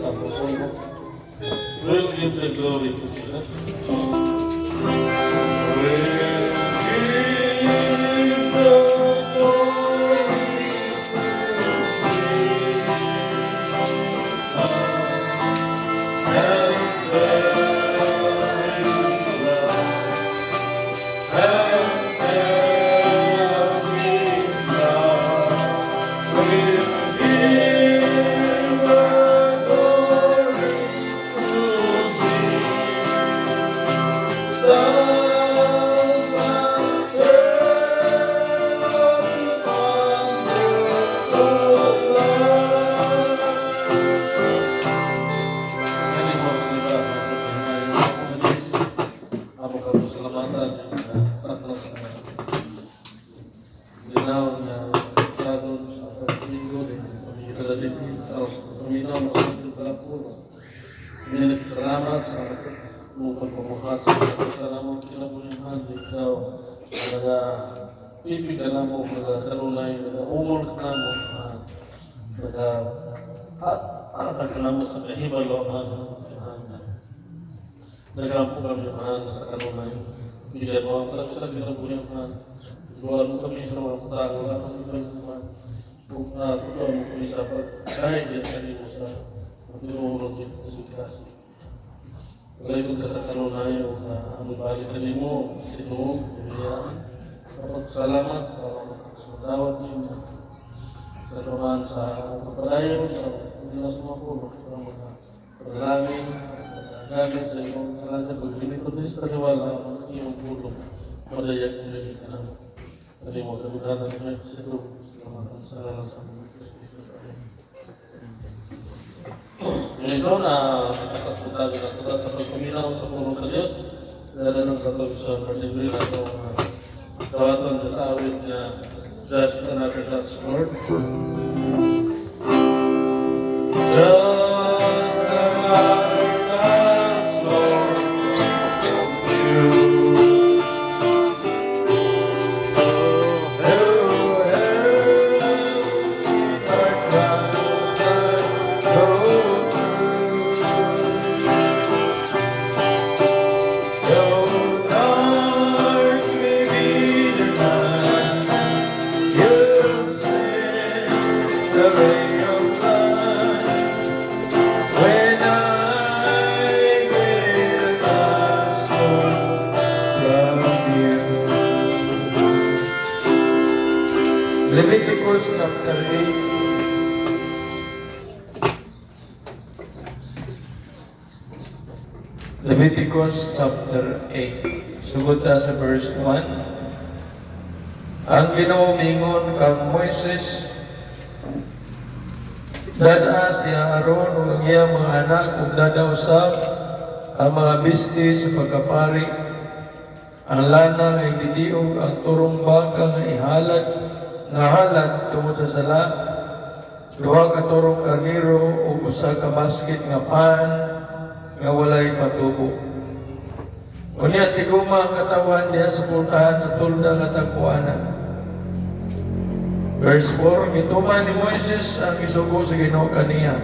sa puso mo. We'll give the glory to Jesus. We'll give the glory salamat sa mong pagpamukas. Salamat kinabuhihan. Ikaw, ibig ka na mo, kanunay, umol ka na mo, nag-aarag ka na mo sa kahibalo, nag-ampo kami sa kanunay. Bigyan mo ang talag sa kinabuhihan. Luwan mo kami sa mga patago na kami kami tutuan mo kami sa kahit yan kami mo sa pagkirunod dito sa kasi. Pagkalikod ka sa kanunayo na ano balik kami mo, sinuog, salamat sa dawat niyo sa naman sa kapadayon, sa mga sumapulog, sa mga pagdalangin, gamit sa iyong kalasa, pagbilikod din sa niwala, ang iyong pulong, madayak mo rin ka naman. Sabi mo, kabudanan mo rin sa ito, salamat sa mga Kristo sa akin. Yung iso na nagtakas mo tayo na ito sa pagpaminaw sa pulong sa Diyos, dahil nang sa ito sa particular na ito, tawatan sa awit na just another touch, Lord. Just another touch, Lord, from you. Leviticus chapter 8. Leviticus chapter 8. Sugod ta sa verse 1. Ang ginaumingon kang Moises, dada si Aaron ug ang iyang mga anak ug dada usab ang mga bisti sa pagkapari, ang lana nga ididiog, ang turong baka nga ihalad nga halad tungod sa sala, duha ka turong karniro ug usa ka basket nga pan nga walay patubo. Unya tiguma ang katawan diha sa pultahan sa tulda nga tagpuanan. Verse 4, gituman ni Moises ang isugo sa Ginoo kaniya.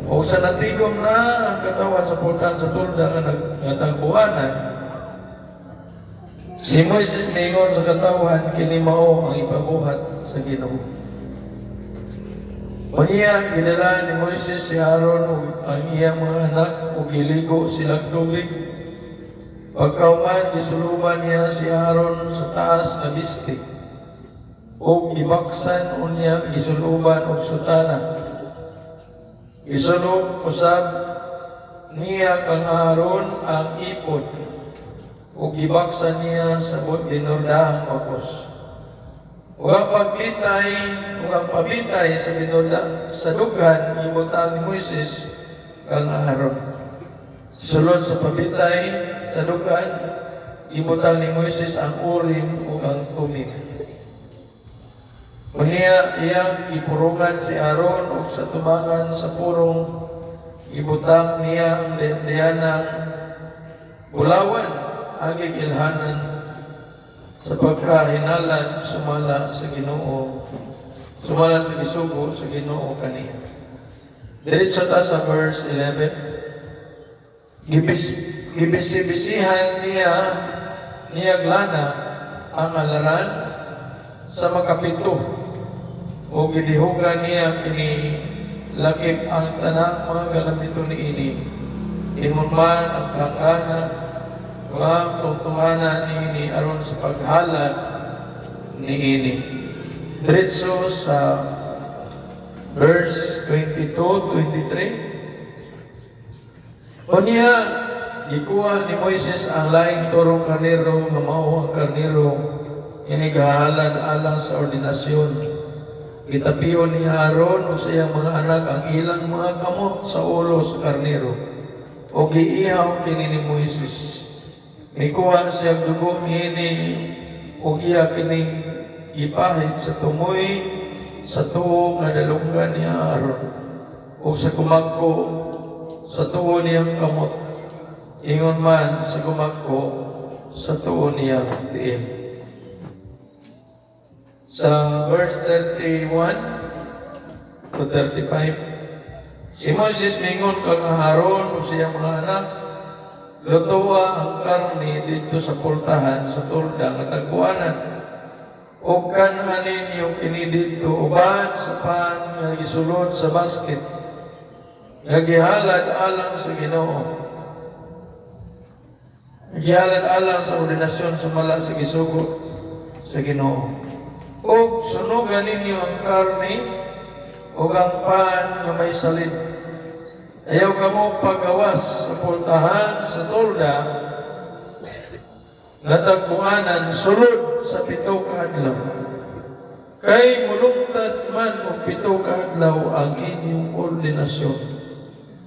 O sa natigom na ang katawan sa pultahan sa tulda nga tagpuanan, si Moises ningon sa katawan, kini mao ang ipabuhat sa Ginoo. Unya ginala ni Moises si Aaron ug ang iyang mga anak ug giligo silang tubig. Pagkauman gisuluban niya si Aaron sa taas nga bisti ug gibaksan unya gisuluban og sutana. Gisulub usab niya kang Aaron ang ipod ug gibaksan niya sa dinordahang mapos. Ug ang pabitay sa dughan ibutang ni Moises kang Aaron. Sulod sa pabitay sa dughan ibutang ni Moises ang Urim ug ang Tumim. Unya iyang ipurungan si Aaron ug sa tumangan sa purong ibutang niya ang diyanang bulawan agig ilhanan sa pagkahinalan sumala sa Ginoo, sumala sa gisugo sa Ginoo kaniya. Diretso ta sa verse 11. Gibisi-bisihan niya glana ang alaran sa makapito o gidihugan niya kini lakip ang tanang mga galamito ni ini. Ingon man ang plangana ang tungtungana ni ini aron sa paghalad ni ini. Diretso sa verse 22-23. O niya, gikuha ni Moises ang laing turong karnero, nga mao ang karnero, nga igahalad alang sa ordinasyon. Gitapion ni Aaron o siyang mga anak ang ilang mga kamot sa ulo sa karnero. O giihaw kini ni Moises. Gikuha siyang dugo niini o iya kini ipahid sa tumoy sa tuo nga dalunggan ni Aaron o sa kumagko sa tuo niyang kamot, ingon man sa kumagko sa tuo niyang diin. Sa verse 31 to 35, si Moses mingon kang Aaron o siyang mga anak, lutuwa ang karne dito sa pultahan sa tulda nga tagbuanan. O kanhanin yung kini dito uban sa pan nga gisulod sa basket nagihalad alang sa Ginoo. Nagihalad alang sa ordinasyon sumala sa gisugo sa Ginoo. O sunugan ninyo ang karne o ang pan nga may salid. Ayaw kamo pagawas sa pultahan sa tolda nga tagbuanan sulod sa 7 ka adlaw. Kay mulungtad man o 7 ka adlaw ang inyong ordinasyon.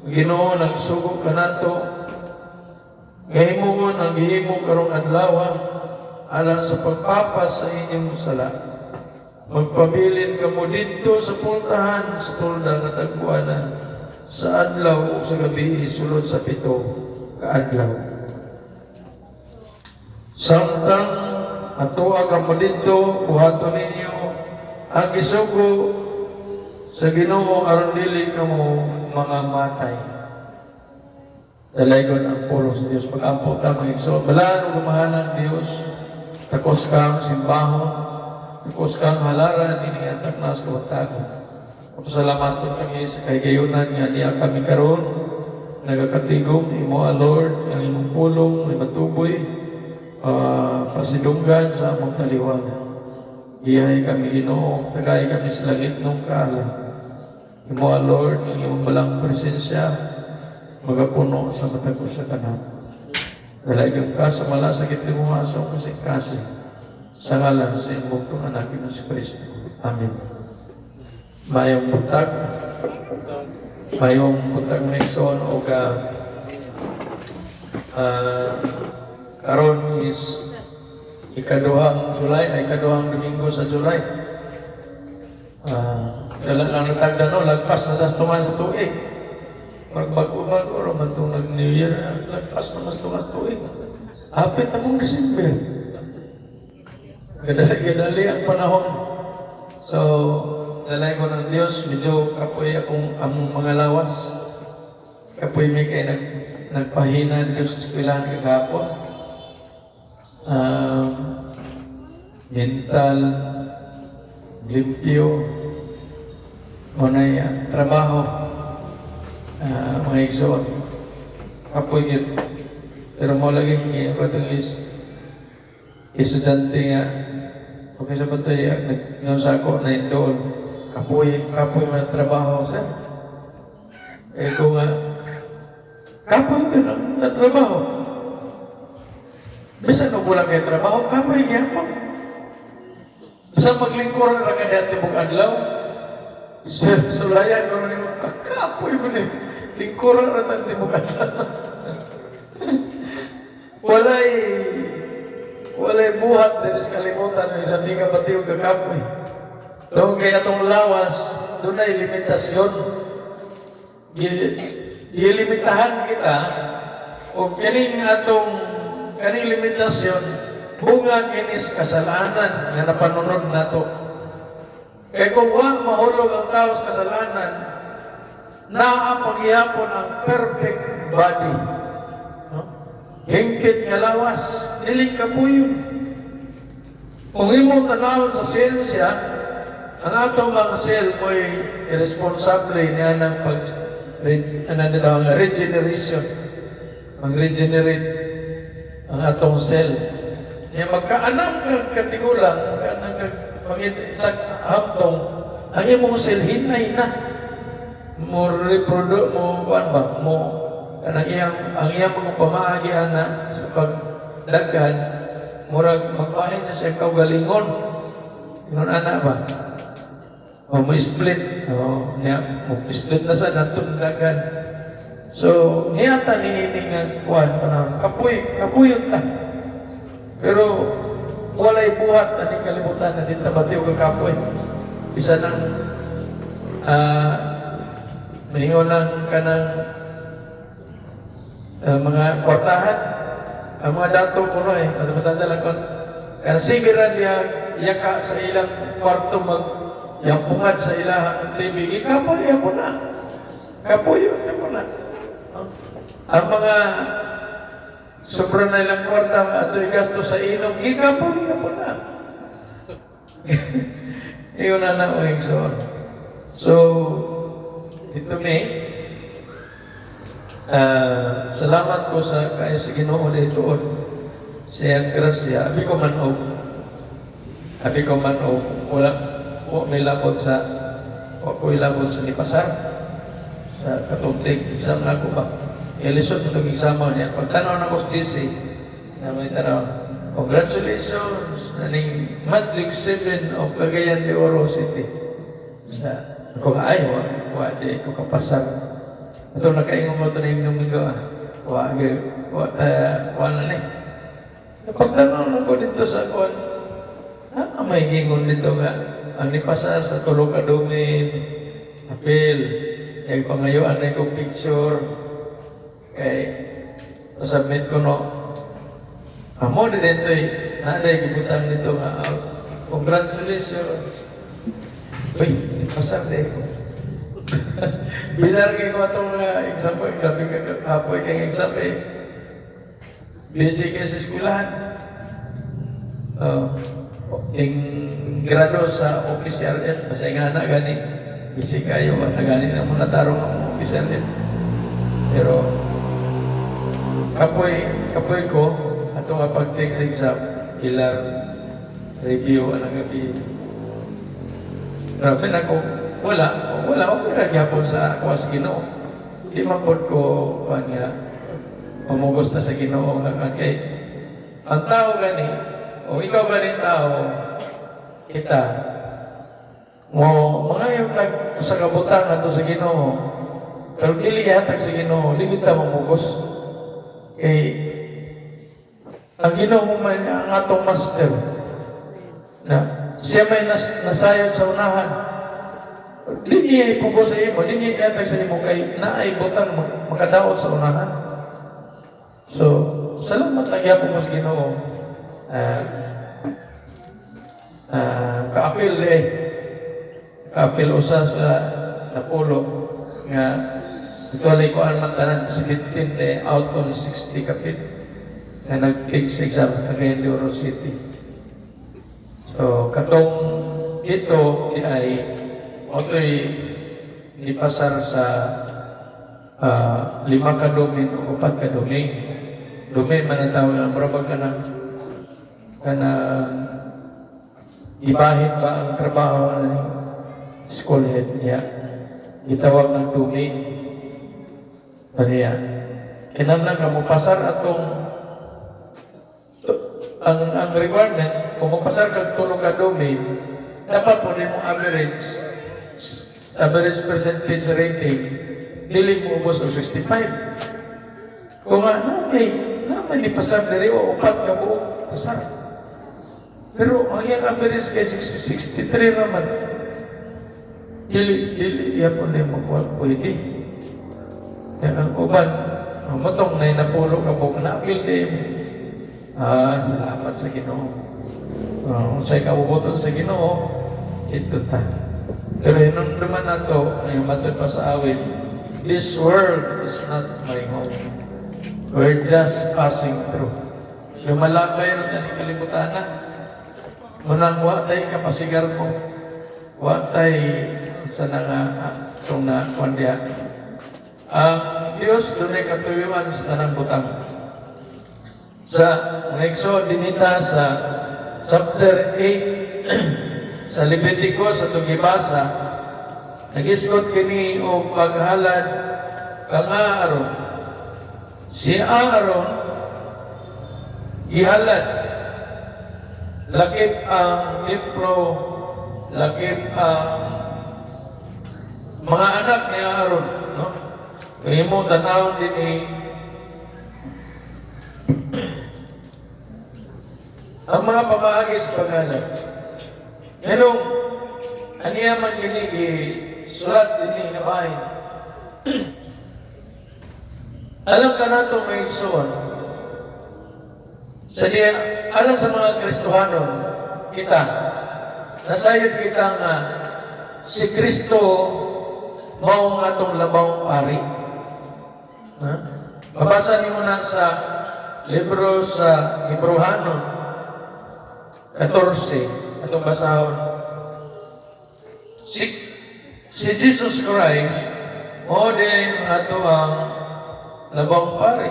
Ginoo nagsugo kanato gahimuon ang gihimo karong adlaw alang sa pagpapas sa inyong sala. Magpabilin kamo didto sa pultahan sa tulda nga tagbuanan sa adlaw o sa gabi sulod sa 7 ka adlaw. Samtang atuwa kamo didto buhaton ninyo ang gisugo sa Ginoo aron dili kamo mga matay. Dalaygon ang pulo sa Diyos. Pag-ampo ka mga igsoon. Balaan o gumahanan Diyos. Takos kang simbaho. Takos kang halaran. Inihatak na sa kawatago. Pasalamaton kami sa kagayunan nga niya kami karon. Nagakatigong imo a Lord. Ang imong pulong may matuboy. Pasidunggan sa among taliwana. Iyahay kami Ginoo. Tagay kami sa langit nung kaalam. Imo a Lord, ang iyong balang presensya, magapuno sa mata ko sa kanan. Dalagang ka sa malasakit ni mo sa kasing-kasing, sa ngalan sa imong anak ni si Kristo. Amen. Mayong butag na ikson o karon is ikaduhang July, ay ikaduhang Domingo sa July. Dalang natagda no, lagpas na tas tungas sa tuig. Magbago-bago raman itong nag-New Year, lagpas na mas tungas tuig. Hapit na mong December. Gadali ang panahon. So, dalay ko ng Diyos, medyo kapoy akong among mga lawas. Kapoy may kayo nagpahina dito sa eskwelahan kagapon. Mental, limpyo, manay trabaho, mga igsoon, kapoy yun. Pero mo lagi hingi ako itong estudyante nga, okay sa batay, nagnosa ako na indoon, kapoy mga trabaho sa. Eh kung kapoy ka na trabaho. Bisa no bulang kayo trabaho, kapoy kaya po. Sa maglingkor ang rakadati mong adlaw, sulayan ko rin mo, kakapoy mo rin. Lingkor ang rakadati mong adlaw. Walay buhat din sa kalimutan, isang di ka pati yung kakapoy. Doon kaya itong lawas, doon ay limitasyon. Ilimitahan kita, o kaning limitasyon, bunga kinis kasalanan nga napanunod nato. Kaya kung mahulog ang tao sa kasalanan, naapagyapon ang perfect body. No? Hingpit nga lawas, dili kapuyo. Kung imo tanawon sa siyensya, ang atong mga cell mo'y irresponsable niya ng regeneration. Mag-regenerate ang atong cell. Niya magkaanam katigulang, magkaanam sa haptong, ang imong cell hinay na. Mo reproduce, mo kuan ba, mo ang iyang mga pamaagian na sa pagdaghan, murag magpahin sa kaugalingon. Ingon ana ba? O mo split, niya mo split na sa natundagan. So niyata ni nga kuan panahon kapuyot ta. Pero walay buhat ani kalibutan na dito batiw ka kapoy. Bisa nang mahingon ng kanang mga kwartahan, ang mga dato ko matanda kon kan sigiran yaka sa ilang kwarto yampungan sa ilahang TV, ikapoy mo na. Kapoy mo na. Ang mga sobra na ilang kwarta at gasto sa inom, ikapoy mo na. Iyon na na uwing so, ito salamat ko sa kayo sa Ginoo dito siyang grasya. Abi ko man wala ko nilabot sa nipasar sa katutig isang ako ba ilisod itong eksama niya pagtanaw na ko sa DC na may tanaw congratulations naning Magic 7 of Cagayan de Oro City sa ako nga ay di ko kapasar ito nakaingon mo ito na yung domingo na ni pagtanaw na ko dito sa kuwan may gingon dito nga ang nipasar sa tulog ka domin apel ay pangayuan na kong picture kay submit ko no amo din dito naday gibutan dito nga congratulations uy nipasar din ko bilar kayo ko itong example grabe ka kapoy kayong example busy kayo sa eskwelahan yung grado sa official yan, basta nga na gani, busy kayo, na gani na muna tarong ang official yan. Pero, kapoy ko, ato nga pag-take sa exam, ilang review, anong gabi. Grabe na ko, wala, okay na gyapon sa ako sa Ginoo. Di mapod ko, pamugos na sa Ginoo, kay, ang tao gani, o ikaw gani tao, kita mo mga yung sa kabutan ato sa Ginoo pero dili hatag sa Ginoo di kita mamugos kay ang Ginoo man ang atong master na siya may nasayod sa unahan di niya ipugos sa imo di niya hatag sa imo kay naay butang makadaot sa unahan so salamat lang yapon mo sa Ginoo kaapil usa sa napulo nga ituloy ko ang mantanan 17 out of 60 kapit na nag-take sa exam sa Cagayan de Oro City. So katong ito ay otoy nipasar sa 5 ka domain o 4 ka domain. Domain man ang tawag ng marabag ka na ibahin ba ang trabaho ng school head niya? Gitawag ng domain. Paniya. Kinamnang ka mo pasar atong ang requirement, kung magpasar ka tulong ka domain, dapat po rin mong average percentage rating, dili mo ubos o 65. Kung nga, naman ni pasar na rin, o 4 ka buong pasar. Pero ang iyang average kay 63 naman. Dili po na yung magkuhan pwede. Kaya ang uban, ang matong na napulo ka po, na-appeal din. Salamat sa Ginoo. Kung sa'y kabubuton sa Ginoo, ito ta. Pero hinong naman na ito, yung matod pa sa awit, This world is not my home. We're just passing through. Lumalakay rin na kalibutan na. Munang wa tayo kapasigar mo. Wa tayo sa itong na kondya. Ang Diyos doon ay katuyuan sa tanang butang. Sa Exo dinita sa chapter 8 sa Levitico sa tugibasa, nagisgot kini o paghalad kang Aaron. Si Aaron ihalad lakip ang templo, lakip ang mga anak ni Aaron, no? Kaya mo tanawin din ang mga pamaagi sa paghalad. Ganong, aniyaman kini sulat din na bahin. Alam ka na ito may suwan. Sa diya, alam sa mga Kristohanon, kita, nasayod kita nga, si Kristo mao nga itong labang pari. Ha? Mabasa niyo na sa libro sa Hebrehanon 14, itong basahon. Si Jesus Christ, mao din ato ang labang pari.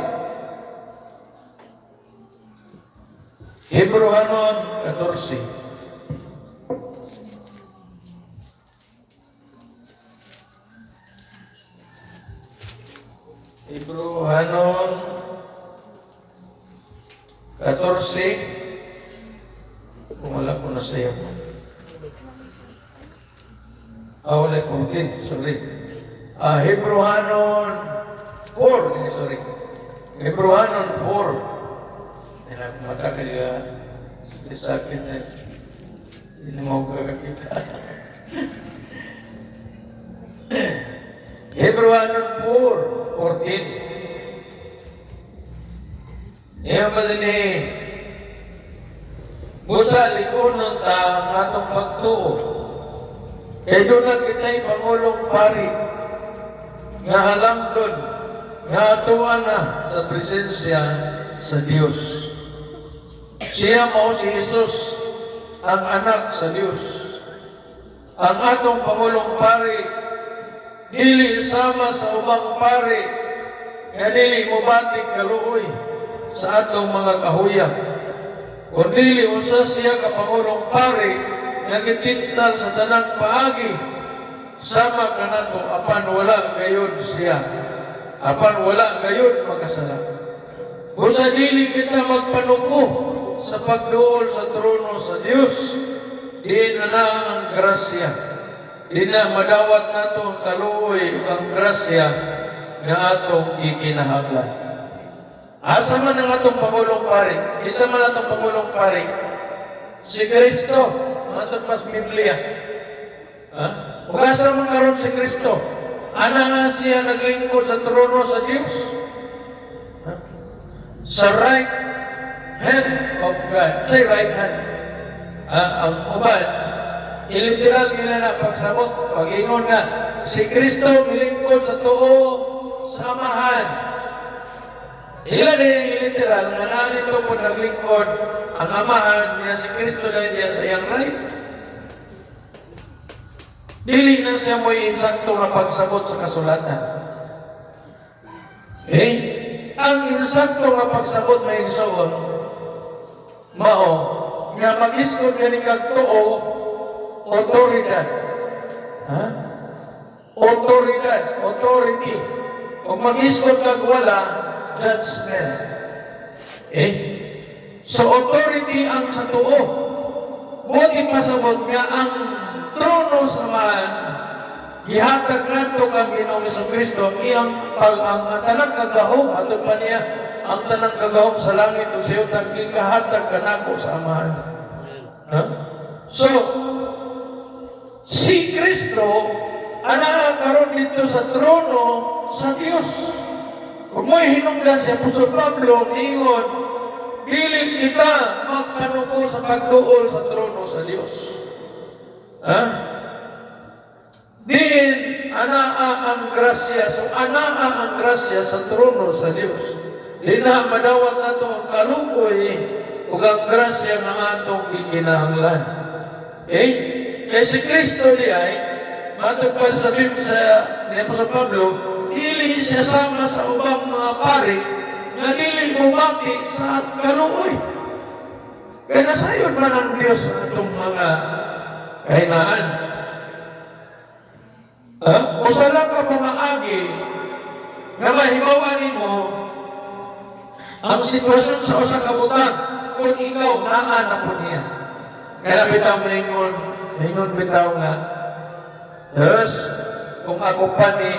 Hebrehanon 14. Hebrehanon 14. Kung wala ko na sa'yo. Wala ko din. Sorry. Hebrehanon 4. Sorry. Hebrehanon 4. Hindi na akong matakal sa akin na hindi mo kakakita. Hebrehanon 4:14. Ngayon ba din busa likon ng taong atong pagtuo. Kaya doon na kita'y Pangulong Pari nga halangdon, nga atuan na sa presensya sa Diyos. Siya mo si Jesus, ang anak sa Diyos. Ang atong Pangulong Pari, dili sama sa ubang pari, nga dili mubating kaluoy sa atong mga kahuyang. Kung dili usa siya ka Pangulong Pari, nga gitintal sa tanang paagi, sama ka nato, apan wala gayud siya. Apan wala gayud magkasala. Busa dili kita magpanuko sa pagduol sa trono sa Dios, diin ana ang grasya. Di na madawat nato ang kaluoy ug ang grasya nga atong ikinahanglan. Asa man ang atong Pangulong Pari? Isa man atong Pangulong Pari? Si Kristo. Matod pas Biblia. Ug asa man karon si Kristo? Ana nga siya naglingkod sa trono sa Dios. Sa right hand of God. Say right hand. Ang uban, iliteral nila na pagsamot, pag-ingon na, si Kristo milingkod sa tuo samahan. Ila din literal, mananito po naglingkod ang amahan niya si Kristo dahil niya sa iyang right. Dili na siya mo'y insakto na pagsabot sa kasulatan. Ang insakto na pagsabot na insoon, mao, nga mag-iskod nga ni kagtuo, otoridad. Otoridad, authority. O mag-iskod kag wala, judgment. So authority ang sa tuo. Buti pasabot nga ang trono sa man, gihatag nato kang Ginoong Jesucristo, iyang ang tanang kagahom, ato pa niya, ang tanang kagahom sa langit o sa iyo, gihatag ka nako sa amahan. So, si Kristo, ana karon dito sa trono sa Dios. Kung may hinungdan si Apostol Pablo, niingon, dili kita magpanuko sa pagduol sa trono sa Diyos. Diin anaa ang grasya. So, anaa ang grasya sa trono sa Dios. Di na madawat nato ang kalukoy ug ang grasya nga atong gikinahanglan. Okay? Kaya si Kristo di ay matupad sa ni Apostol Pablo, dili siya sama sa ubang mga pari nga dili mumaki sa kaluoy. Kaya nasayod man ang Diyos atong mga kahinaan. Usa lang ka pamaagi nga mahibawan nimo ang sitwasyon sa usa ka butang kung ikaw naa na po niya. Kaya bitaw ningon bitaw nga, Diyos, kung ako pa ni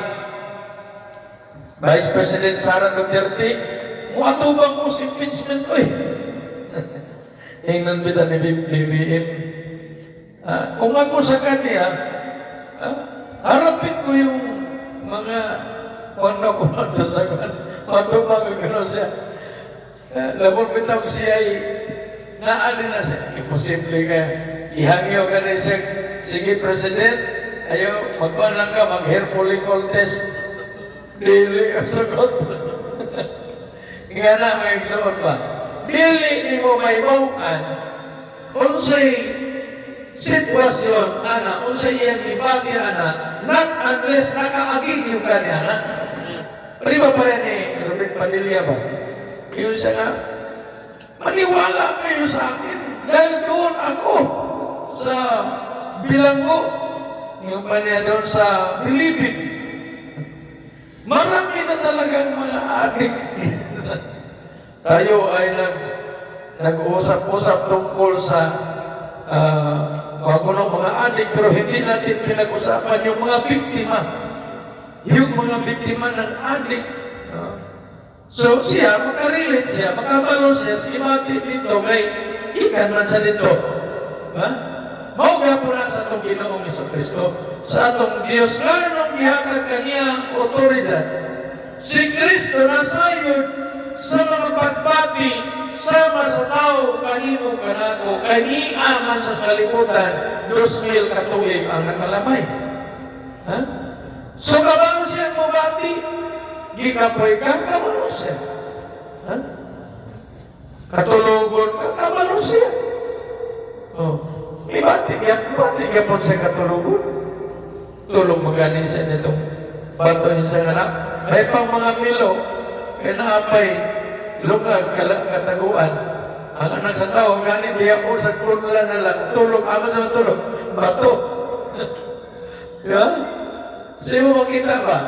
Vice President Sara Duterte, muatubang ko si impeachment ko eh. Ingnan bitaw ni BBM. Kung ako sa kanya, harapin ko yung mga kuno sa kan. Matubang ko gano'n siya. Labon bitaw siya ay naalin na siya. Imposible kaya. Ihangyo ka rin siya. Sige, President, ayaw, magkuhan lang ka, mag-hair follicle test. Dili ang sagot. Nga na, may suot pa. Dili ni mo may bawaan. Unsay sitwasyon, ana, unsay iyang ibagi, ana, not unless nakaagig yung kanya, ana. Prima pa rin ni Robert Padilla ba? Yung siya nga, maniwala kayo sa akin dahil doon ako sa bilanggo, yung pa niya doon sa Bilibid. Marami na talagang mga adik. Tayo ay nag-uusap-usap tungkol sa mga adik, pero hindi natin pinag-usapan yung mga biktima. Yung mga biktima ng adik. So siya, makarelate siya, makabalo siya, si Imati dito, may ikan man sa dito. Mauga po na sa itong Ginoong Jesucristo, sa atong Diyos, anong ihakag kaniya ang otoridad. Si Kristo nasayod sa mga pagbati, sama sa tao, kanino kanako, kaniya man sa kalibutan, 2,000 katuig ang nakalamay. So kabalo siya mabati, gikapoy ka, kabalo siya. Katulugon ka, kabalo siya. Ibati ka po sa katulugon. Tulog maganin siya nitong bato yun sa anak. May pang mga milo, kaya naapay, lungag, kataguan. Ang anak sa tao, ganin diya po sa kurla na lang, tulog, ama sa tulog, bato. Diba? Sa'yo mo makita ba?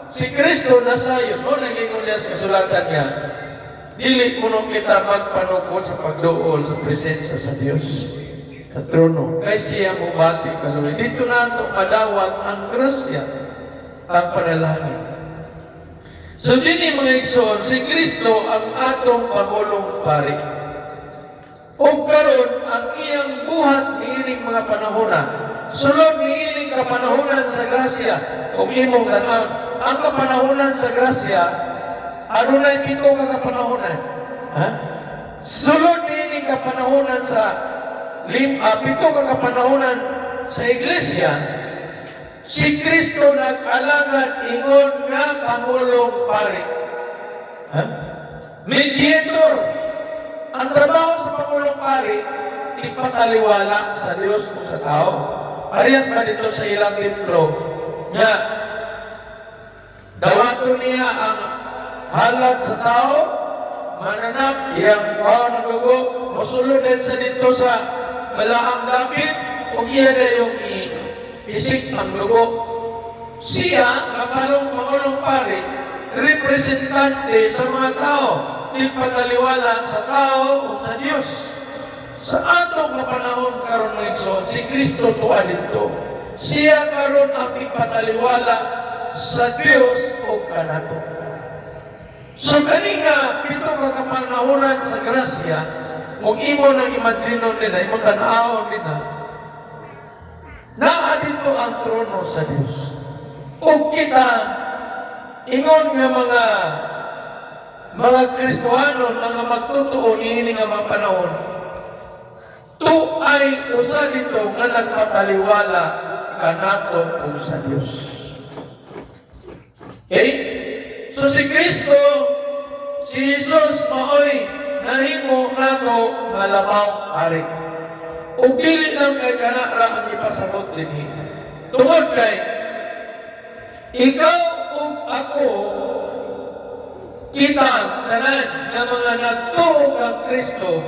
Si Kristo nasayon, naging ulit sa kasulatan niya, dili mo nung kita magpanuko sa pagdool sa presensya sa Diyos. Sa trono. Kaya siya mubati kaluwi. Dito na ito madawat ang grasya, ang panalangin. So, dini mga igsoon, si Kristo ang atong Pangulong Pari. O karon ang iyang buhat niining mga panahona. Sulod niining kapanahonan sa grasya. Kung imong tanawin, ang kapanahonan sa grasya, ano na yung pito ka kapanahonan? Sulod niining kapanahonan sa pito ka kapanahonan sa iglesia, si Kristo nag-alagad ingon nga Pangulong Pari. Mediator. Ang trabaho sa Pangulong Pari, ipataliwala sa Diyos o sa tao. Parehas pa dito sa ilang libro nga dawato niya ang halat sa tao, mananap, iyang bawa ng dugo, musulod din sa dito sa malaang lapit, o iya na yung isik ng dugo. Siya, Pangulong Pari, representante sa mga tao, ipataliwala sa tao o sa Diyos. Sa atong panahon karon ng Igsoon, si Kristo tuwa dito. Siya karon ang ipataliwala sa Diyos o kanato. So kanina, pito ka kapanahonan sa grasya, kung imo nang imagino nila, imo tanawon nila, naa dito ang trono sa Diyos. O kita, ingon nga mga Kristohano nga magtutuo niini nga mga panahon, ay usa dito nga nagpataliwala kanato o sa Diyos. Okay? So si Kristo, si Jesus maoy nahimo nato nga lamaw ari. Ug dili lang kay kana ra ang ipasabot dinhi. Tungod kay ikaw ug ako kita tanan nga mga nagtuo kang Kristo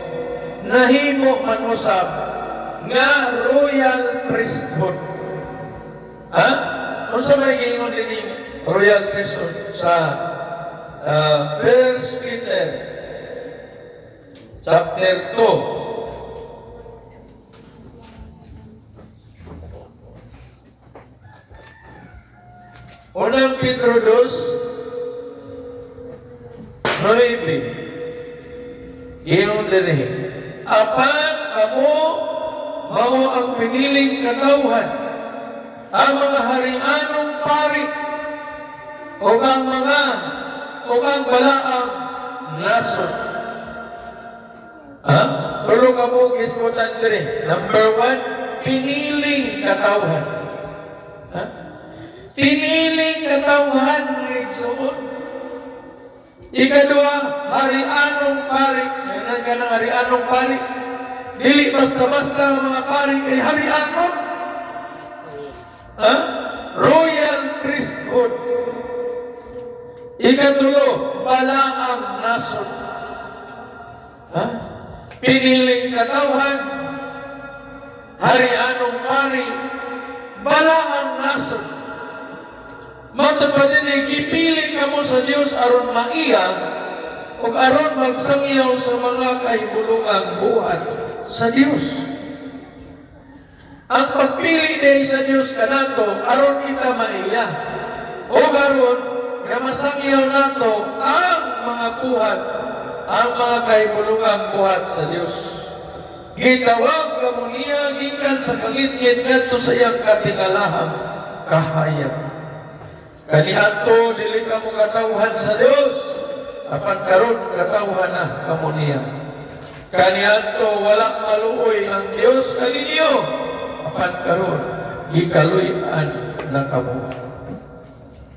nahimo man usab nga royal priesthood. Ha? Unsa may giingon dinhi royal priesthood sa 1 Peter chapter 2. Unang Pedro 2:9. Iyon din apan kamo mao ang piniling katawhan, ang mga harianong pari, o ang balaang nasod. Ha? Tulo ka mo gismutan dire. Number 1, piniling katawhan. Ha? Piniling katawhan ng igsuon. Ikadua, harianong pari. Sayanan ka ng harianong pari. Dili basta-basta ang mga pari kay harianon. Ha? Royal priesthood. Ikatulo, balaang nasod. Ha? Piniling katawhan, harianong pari, balaang nasod. Matapad din, gipili ka mo sa Diyos aron maiya o aron magsangyaw sa mga kahibulungang buhat sa Diyos. Ang pagpili din sa Diyos kanato aron kita maiya o aron nga masangyaw nato ang mga buhat, ang mga kahibulungang buhat sa Diyos. Gitawag ka mo niya gikan sa kangit-ngit ngadto sa iyang katingalahang kahayag. Kaniadto dili ka mo katawhan sa Dios, apan karon katawhan na kamo niya. Kaniadto wala maluoy ang Dios kaninyo, apan karon gikaluy-an na kamo.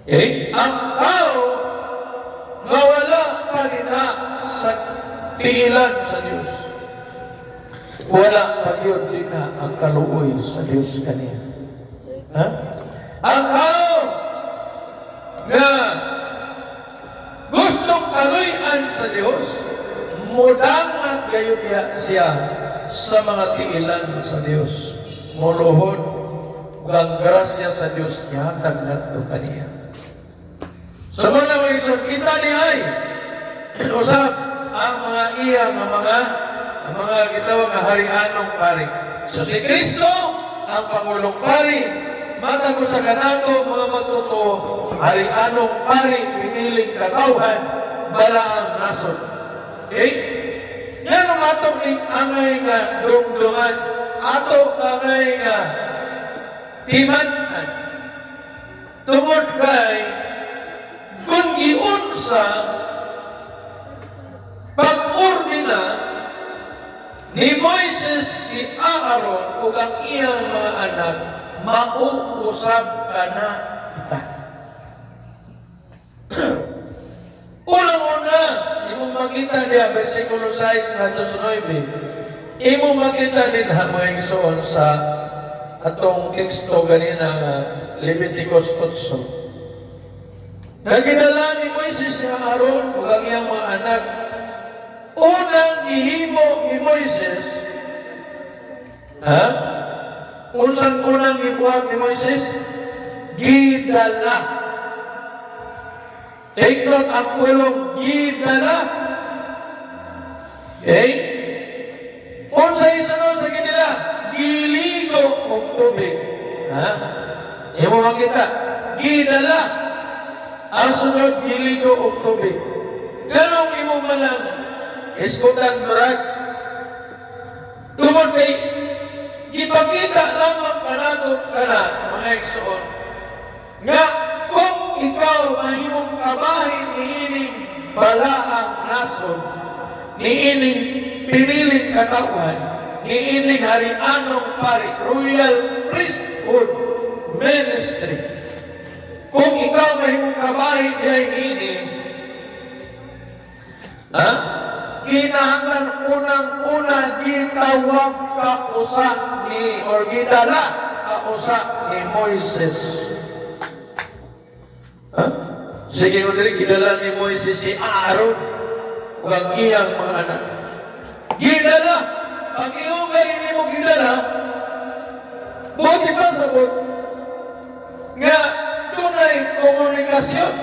Ang tao mawala pa rin sa piilan sa Dios. Wala pa yun din ang kaluoy sa Dios kaniya. Ha? Ang tao na gustong kaluyan sa Diyos, mudangat gayon siya sa mga tiilan sa Diyos. Muluhod, ang grasya sa Diyos niya, tagnat kaniya. Sa mga isang kita ni ay, usap ang mga iya, ang mga gitawag na harianong pari. So si Kristo, ang Pangulong Pari, matag sa kanato mga magtotoo, harianong pari, piniling katawhan, balaang nasod. Okay? Yan ang atong angay nga dungdungan, atong angay nga timanan. Tungod kay, kung giunsa, pag-ordina ni Moises si Aaron o ang iyang mga anak, mauusab ka na kita. Unang-una, imong makita niya, versikulo 6 hanggang 9, imong makita din mga igsoon sa atong teksto ganina nga Leviticus 8. Nagidala ni Moises si Aaron o ang iyang mga anak, unang ihimo ni Moises, unsang unang gibuhat ni Moises? Gidala. Take note ang pulong gidala. Okay? Unsang isunod sa ginila? Giligo o tubig. Imo makita. Gidala. Ang sunod, giligo o tubig. Ganong imo manang iskutan murag. Tungod kay ipakita lamang kanato kana mga igsoon nga kung ikaw mahimong kabahin niining balaang nasod, niining piniling katawhan, niining harianong pari, royal priesthood ministry. Kung ikaw mahimong kabahin ay ini, kinahanglan unang-una gitawag ka usa ni or gidala ka usa ni Moises. Sige mo dili gidala ni Moises si Aaron ug ang iyang mga anak. Gidala pag iugay ni mo gidala buti pa sabot nga dunay komunikasyon.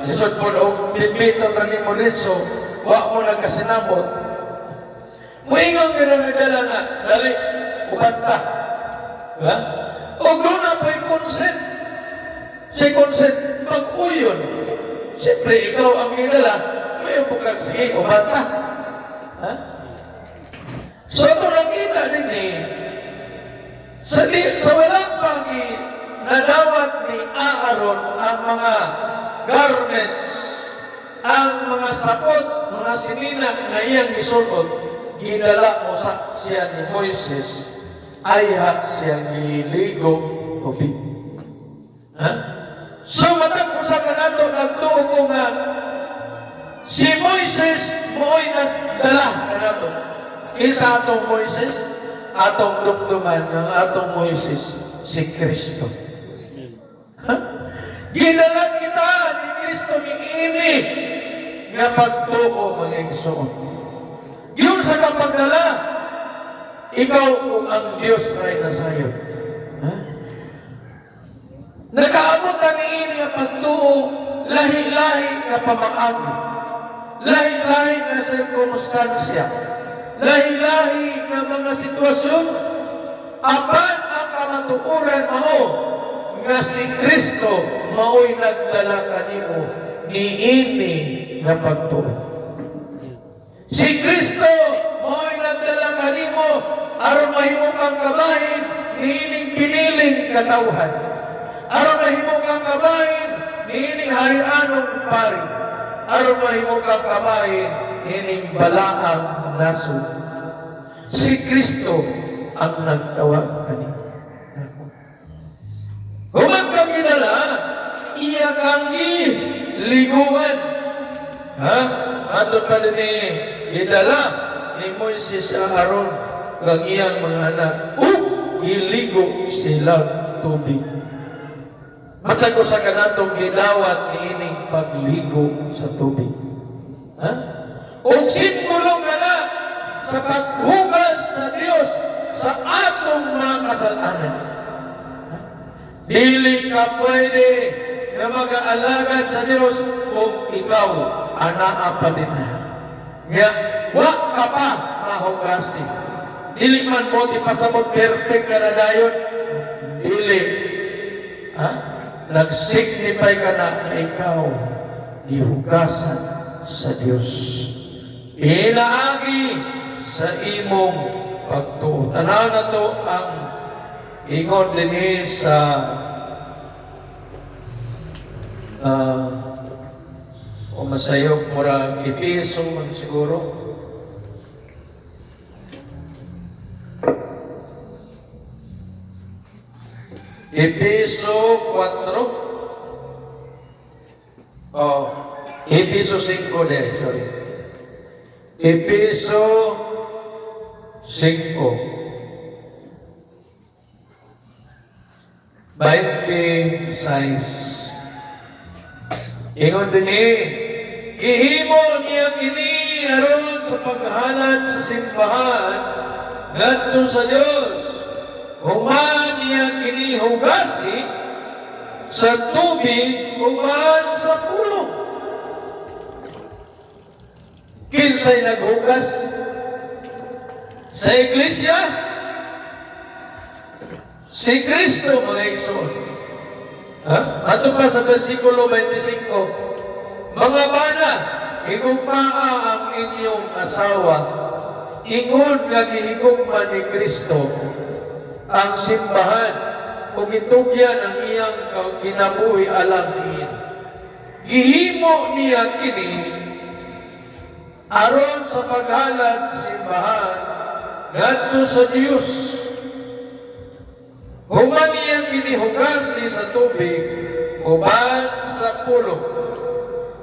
Lisod po o bibitaw na ni mo ritso, wa mo nagkasinabot. Muingon ka na nagdala na, dali, ubanta. Diba? O doon na po'y consent. Si consent, pag-uyon. Siyempre, ikaw ang ginala, may upukag, sige, ubanta. Ha? So, ito nakita din sa walang pagi, nadawat ni Aaron ang mga garments, ang mga sapot, mga sininang na iyang isulod, ginala mo sa siya ni Moises, ayha siyang giligo tubig. Ha? So, matang ko sa kanato, nagtuo ko nga, si Moises mo'y nagdala kanato. Isa atong Moises, atong dumduman ng atong Moises, si Kristo. Ha? Ginala kita ni Kristo ni ini nga pagtuo mga igsoon. Yun sa kapagdala, ikaw kung ang Diyos ay nasayo. Ha? Nakaabot ka ni ini nga pagtuo, lahi-lahi nga pamaagi, lahi-lahi nga sirkumustansya, lahi-lahi nga mga sitwasyon, apan ang kamatuuran mo nga si Kristo mao'y nagdala kanimo niini nga pagtuo. Si Kristo mao'y nagdala kanimo aron mahimo kang kabahin niining piniling katawhan. Aron mahimo kang kabahin niining harianong pari. Aron mahimo kang kabahin niining balaang nasud. Si Kristo ang nagtawag kanimo. Huwag kang ginala, iya kang liguan. Ha? Ato pa din gidala ni Moises sa Aaron kang iyang mga anak. Iligo sila tubig. Matag ko sa kanatong gidawat ni ining pagligo sa tubig. Ha? O simbolo ka na sa paghugas sa Diyos sa atong mga kasalanan. Dili ka pwede na mag-aalagad sa Diyos kung ikaw anaa pa din na. Nga, wak ka pa mahugasi. Dili man mo ipasabot perfect ka na dayon. Dili. Ha? Nag-signify ka na ikaw dihugasan sa Diyos. Inaagi sa imong pagtuo. Tanaw na to ang ingon din sa o masayok mura Epeso siguro. Epeso 4. Epeso 5 din, sorry. Epeso 5. 26. Ingon din gihimo niya kini aron sa paghalad sa simbahan ngadto sa Dios. Human niya kini hugasi sa tubig human sa pulong. Kinsay naghugas sa iglesia? Si Kristo, mga igsoon. Ato pa sa versikulo 25, mga bana, higugmaa ang inyong asawa, ingon nga gihigugma ni Kristo ang simbahan, o gitugyan ang iyang kinabuhi alang niya. Gihimo niya kini aron sa paghalad sa simbahan ngadto sa Dios. Human niyang ginihugasi sa tubig, uban sa pulo.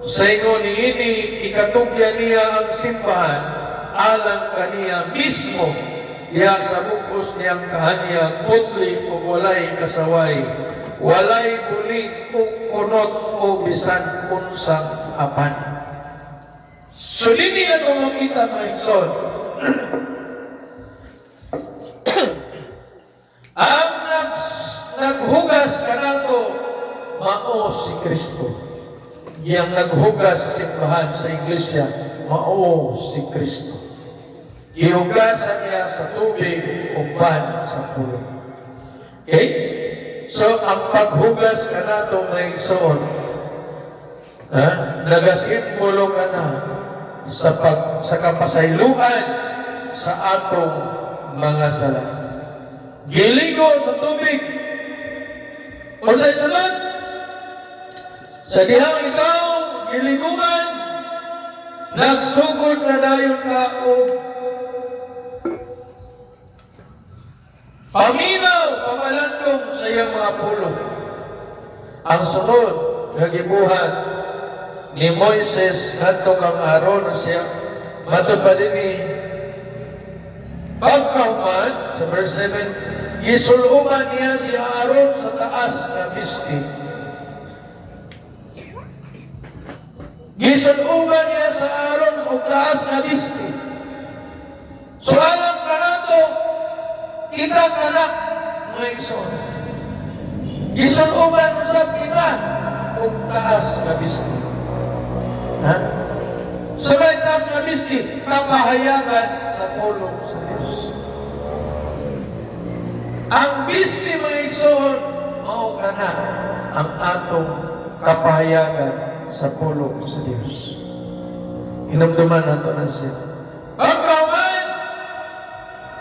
Sa ingon niini ikatugya niya ang simbahan alang kaniya mismo diha sa bukos niyang kahaniya putli o walay kasaway, walay bulig o kunot o bisan unsang apan. Sulini ato makita mga igsoon. Ang naghugas kanato mao si Kristo. Yang naghugas sa simbahan sa iglesia mao si Kristo. Gihugasan niya sa tubig o ban sa pulo. Okay? So, ang paghugas kanato may igsoon, nagasimbolo ka na sa kapasayloan sa atong mga sala. Giligo sa tubig. Unsay salat? Sa dihang ikaw giliguan, nagsugod na dayon ka og paminaw, pamalandong sa iyang mga pulo. Ang sunod nga gibuhat ni Moises ngadto kang Aaron siya matud pa dinhi pagkahuman sa verse 7, gisuluman niya si Aaron sa taas na misti. Gisuluman niya sa Aaron sa taas na misti. So alam ka na to, kita ka na, mga igsoon. Gisuluman sa kita o taas na misti. Ha? Sa may taas na misti, kapahayagan sa pulong sa Diyos. Ang misti, mga igsoon, mao ka na ang atong kapahayagan sa pulong sa Diyos. Hinamduman nato na siya. Pagkaman,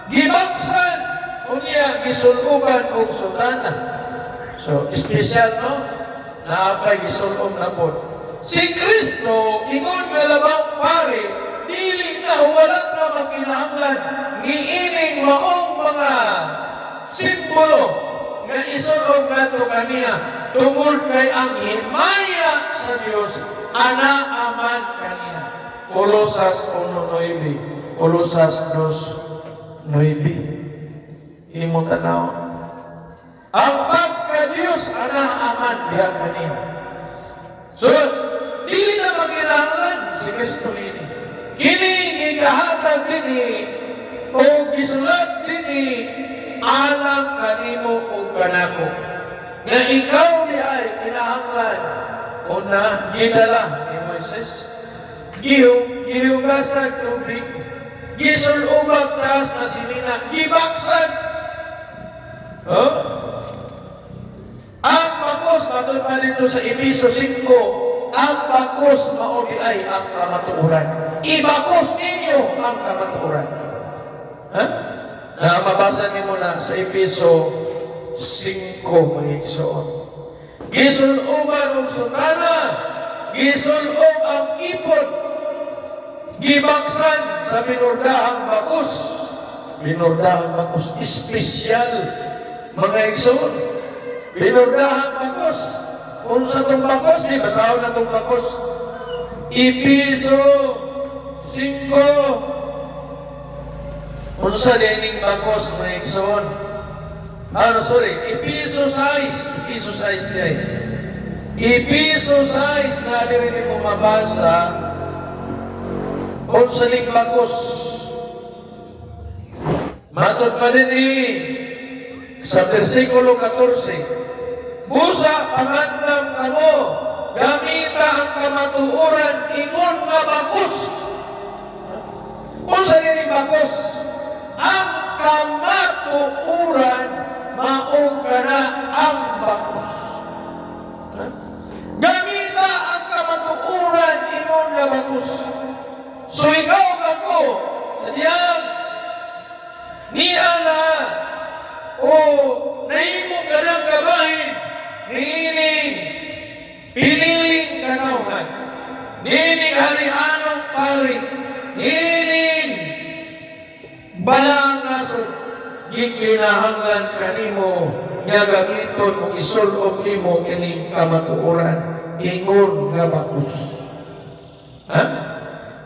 gibaksan, unya gisuluban o sutana. So, espesyal, no? Naapay gisulog na po. Si Kristo, ingon nga labang pare, dili na walat na makinahanglan, niining maong mga simbolo nga isulog na ito kaniya, tungod kay ang himaya sa Diyos, anaaman kaniya. Kolosas 1:9, Kolosas 2:9. Imong tanaw. Ang pagka-Diyos, anaaman diha kaniya. So, dili na maginahanglan si Kristo ini. Kini gigahatag dinhi o gisulat dinhi alang kanimo o kanako. Nga ikaw di ay kinahanglan una gidala ni Moises. Gihugasan tubig. Gisulubag taas na sinina. Gibaksan. Oh? Ang bakos, matod pa dito sa Episo 5, ang bakos mauli ay ang kamatuoran. Ibakos ninyo ang kamatuoran. Ha? Mabasa niyo muna sa Episo 5, mga igsoon. Gisuloban og sutana, gisulob ang ipod, gibaksan sa binurdahang bakos. Binurdahang bakos, espesyal, mga igsoon. Binurdahang bakos. Kung sa itong bakos, di basahon na itong bakos. Episo 5. Kung sa dining bakos, mga igsoon. Episo 6. Episo 6 di ay. Episo 6 na rin mo mabasa. Kung sa ning bakos. Matod pa din sa versikulo 14, busa pangandam kamo, gamita ang kamatuoran, ingon nga bakos. Kung sa nini bakos, ang kamatuoran, maong ka na ang bakos. Gamita ang kamatuoran, ingon nga bakos. So ikaw ako, sa diyang, niya na, o nahimo ka ng gabahin, niining piniling kanawhan, niining harianong pari, niining balang nasod, gikinahanglan kanimo nga gamiton o isulog nimo kining kamatuoran ingon nga bakus. Ha?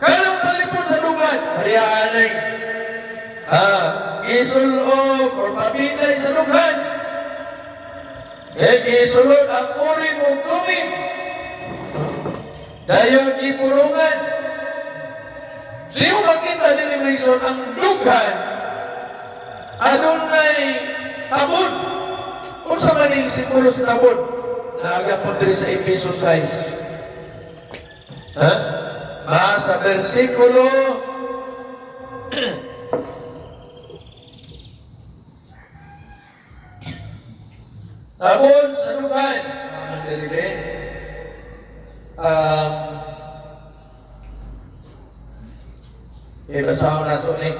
Kanang sa lipod sa lugar, hariyaanay. Isulog o pabitay sa lugar. Isulog ang urin o tumim. Dayon ipurungan. Sino makita din ni Mason ang lugar adunay tabon. Kung sa maning simbolo sa tabon, naagapon diri sa Efeso 6. Sa versikulo tabon sa lugar. Basahan na ito ni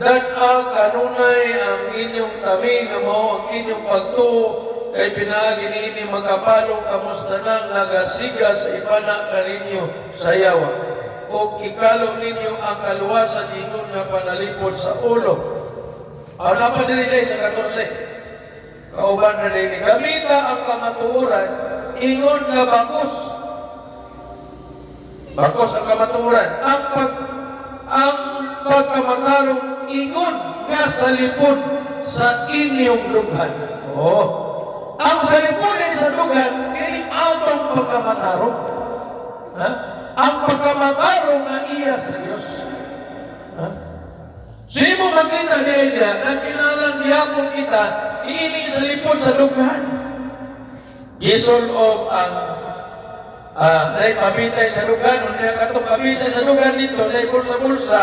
Dan kanunay ang inyong tabi nga mao ang inyong pagtuo kay pinaginini magkapalong kamusta nang nagasiga sa ipana kaninyo sa yawa o ikalo ninyo ang kaluwasan ingon nga panalipod sa ulo. Napadiri sa 14. Kauban na rin, gamita ang kamatuoran, ingon nga bakos. Bakos ang kamatuoran. Ang pagkamatarong ingon nga sa lipod sa inyong lughan. Ang sa lipod sa lughan, kini atong pagkamatarong. Ang pagkamatarong nga iya sa Diyos. Sino makita niya na kinalang niyakong kita, iinig sa lipod sa lughan. Gisulog ang nay pabitay sa lughan, unya katong pabitay sa lughan dito, nay bulsa-bulsa,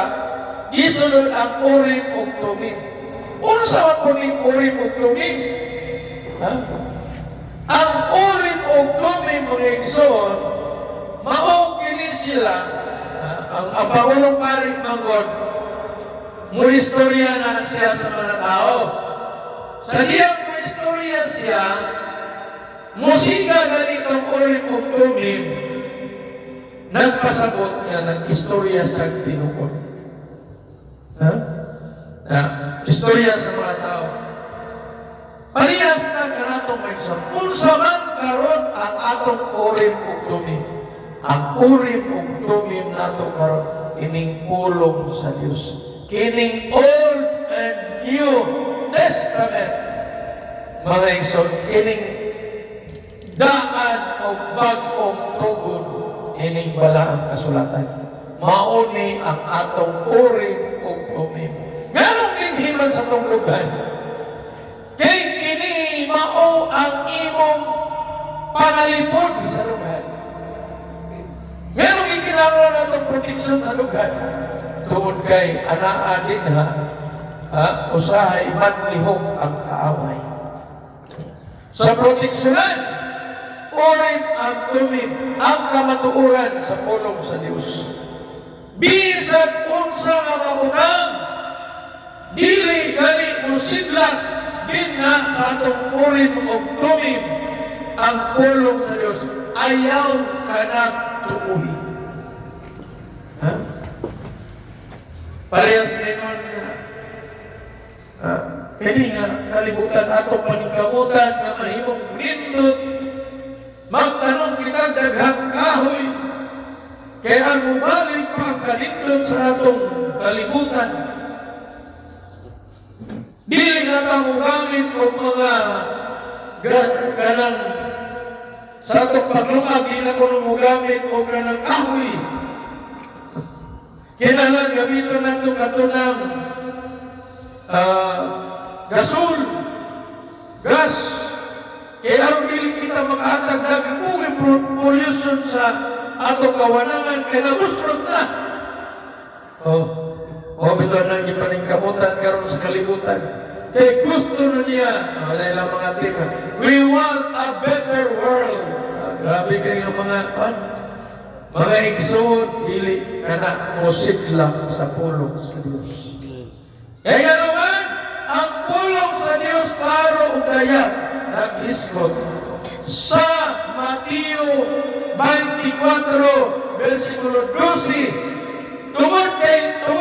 gisulod ang urim ug tumim. Unsa man po ning urim ug tumim? Ang urim ug tumim mga igsoon, mao kini sila ang Pangulong Paring Manggod mo istorya na siya sa mga tao. Sa diyang mo istorya siya, musiga ganitong urim ug tumim, nagpasabot niya ng istorya sa tinuod. Istorya sa mga tao. Parehas na kanatong may isang. Unsa man karon ang atong urim ug tumim. Ang urim ug tumim nato karon kining pulong sa Dios. Kining Old and New Testament. Mga isod, kining daan o bag-ong tugod ining balaang kasulatan. Mauni ang atong urim ug tumim. Nganong linhiman sa tong lugar? Kay kini mao ang imong panalipod sa lugar. Nganong ikinahanglan natong proteksyon sa lugar? Tungod kay anaa din usahay manlihok ang kaaway. Sa proteksyonan, urim ang tumim, ang kamatuoran sa pulong sa Dios. Bisag unsa nga mabutang, dili gani musidlak din na sa atong urim o tumim ang pulong sa Dios. Ayaw ka na tuuhi. Parehas ningon kini nga kalibutan atong paningkamutan na mahimong nindot. Magtanong kita daghang kahoy kaya ang mubalik pa kanindot sa atong kalibutan. Dili na ta mugamit og mga kanang sa atong paglungag, di na ko mugamit og kanang kahoy. Kailangan gamiton nato katunang gasol, gas. Kaya aron dili kita makahatag daghang pollution sa atong kawanangan kay nabusrot na. Bitaw nang gipaningkamutan karon sa kalibutan. Kay gusto na niya, wala mga tema. We want a better world. Grabe kayo mga igsoon, dili ka na musidlak sa pulong sa Diyos. Kaya nga naman, ang pulong sa Diyos klaro ug dayag nag-iskot sa Mateo 24, versikulo 12, tungod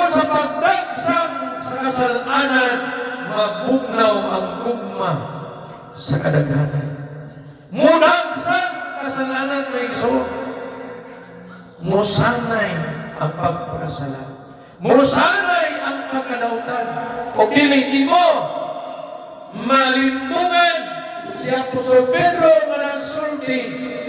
sa pagdagsang sa kasalanan, mabugnaw ang gugma sa kadaghanan. Mudagsang kasalanan may igsoon. Musanay ang pagpakasala. Musanay ang pagkadautan. O dili mo malimpungan si Apostol Pedro nga nagsulti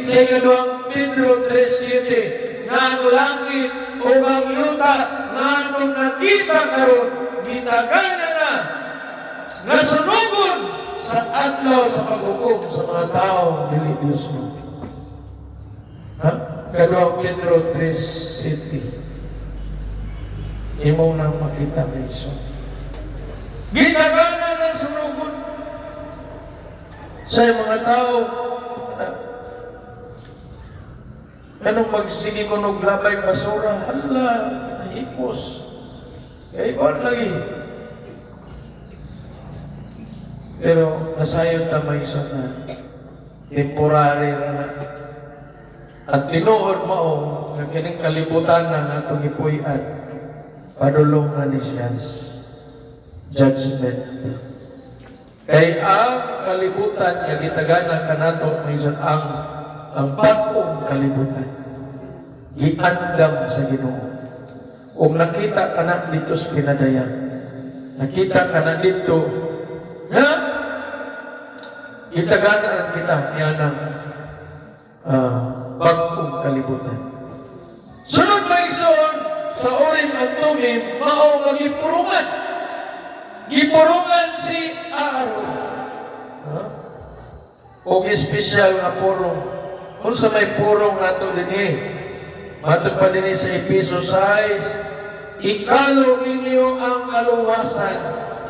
sa ikaduhang Pedro 3:7 nga ang langit o ang yuta nga anong nakita karon gitagana na nga sunugon sa adlaw sa paghukom sa mga tao dili Dios mo. Ha? Ikaduhang Pedro 3:7 imo nang makita ng Iso. Gitagana na sunugon sa mga tao. Anong magsige ko ng labay basura? Hala, nahipos. Kaya iba lagi. Pero nasayon tamay sa na temporary na. At tinuod mao nga kining kalibutan na natong ipuy-an padulong na ni siya judgment. Kay ang kalibutan nga gitagana kanato minsan ang bagong kalibutan giandam sa Ginoo. Kung nakita ka na dito sa pinadayan, nakita ka na dito na gitaganaan kita niya ng bagong kalibutan. Sunod ba ison sa oring ang tumim, mao magipurungan. Gipurungan si Aaron. O espesyal na purong. Kung sa may purong nato din matod pa din sa Episo 6, ikalo ninyo ang kaluwasan,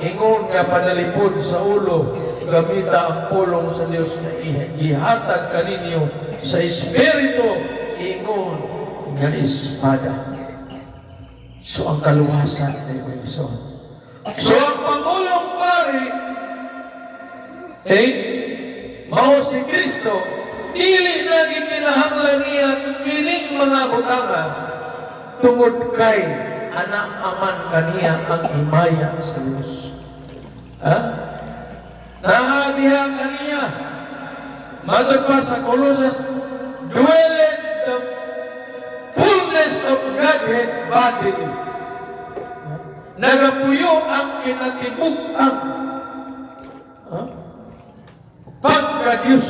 ingon nga panalipod sa ulo, gamita ang pulong sa Diyos na ihatag kaninyo sa Espiritu, ingon nga espada. So ang kaluwasan ay may ison. So ang Pangulong Pari mao si Kristo, dili na gikinahanglan niya kining mga butanga tungod kay anak aman kaniya ang himaya sa Diyos. Nahadiha kaniya matod pa sa Colossus, dwelleth the fullness of Godhead bodily. Nagapuyo ang kinatibuk-ang pagka-Diyos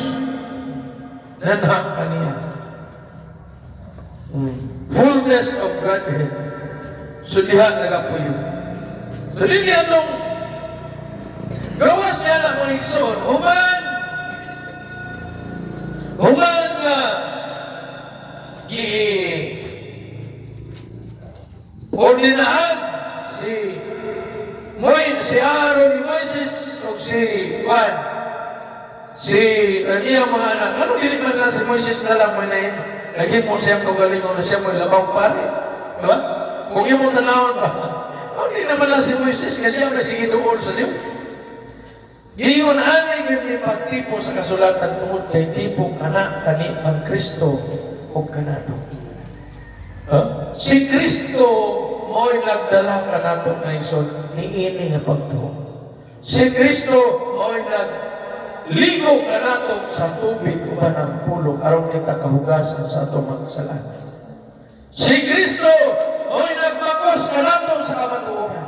nanhang kaniya. Fullness of Godhead. So diha nagapuyo. So di niya itong gawas niya na kung ikson. Human nga ordinahan si Aaron, ni Moises, o si Juan, iyang mga anak. Ano diliman na si Moises na lang mo na yun? Lagi mo siyang kagalingon na siya mo ilabaw pare. Diba? Kung yung mong tanawon ba? Hindi naman na si Moises kasi siya may sige doon sa Diyos. Giyon anay ganyan pagtipo sa kasulatan tungod kay tipo kana kani kang Kristo o kanato. Si Kristo mo'y nagdala kanato na ison niini nga pagtuo. Si Kristo mo'y nagligo kanato sa tubig uban ang pulong aron kita kahugasan sa atong mga kasalanan. Si Kristo mo'y nagmakos kanato sa kamatuoran.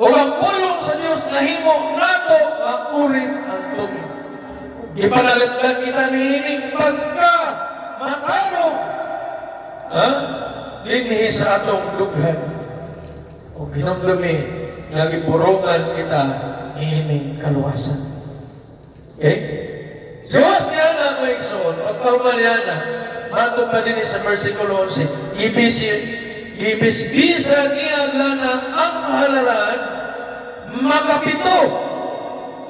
O ang pulong sa Diyos nahimo nato makurin ang tubig. Ipanalagdag kita niining pagka matarong dinhi sa atong dughan. O ginamdumi nagipurongan kita niining kaluwasan. Okay? Diyos niya na may ikson, pagkahuman niya na, mato pa din sa versikulo 11, ibis-bisa niya lana ang halaran, makapito,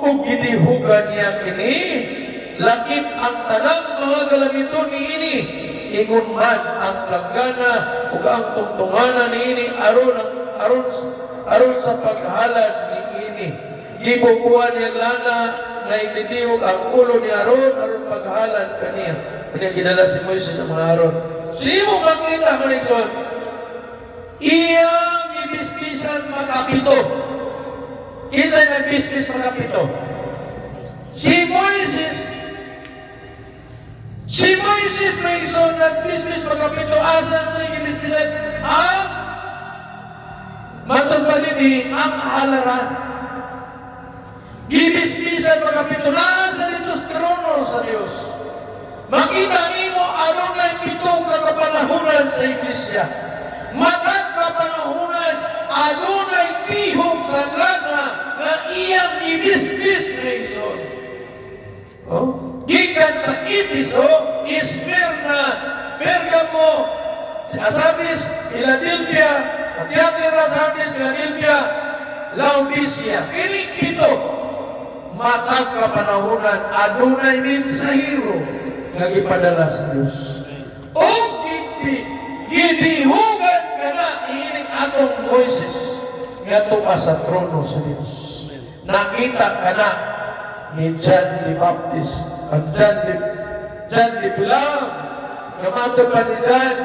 kung ginihugan niya kini, lakip ang tanang mga galamito ni ini, ingon man ang planggana, ug ang tungtunganan ni ini, aron sa paghalad ni ini. Gibubuan niya lana, na itidihog ang ulo ni Aaron, aron paghalad kaniya. Kanya ginala si Moises sa mga Aaron. Sino makita, Mason? Iyang ibispisan makapito. Isa nagbispis makapito. Si Moises may ison nagbisbis magkapito asa sa gibisbisan ang matagbalini ang halaran. Gibisbisan magkapito na sa dito trono sa Dios. Makita nimo ano na pito kakapanahunan sa iglesia. Matag kapanahunan ano na tihog sa lana na iyang gibisbis na ison. Gikan sa Episo, Esmirna, Pergamo, Sardis, Philadelphia, Thyatira, Sardis, Philadelphia, Laodicea. Kining ito, matag kapanahunan, adunay mensahero nga gipadala sa Dios. O gidihugan ka na ining atong Moises nga tupa sa trono sa Dios. Nakita ka na ni John the Baptist, ang John the Bilang, namato pa ni John,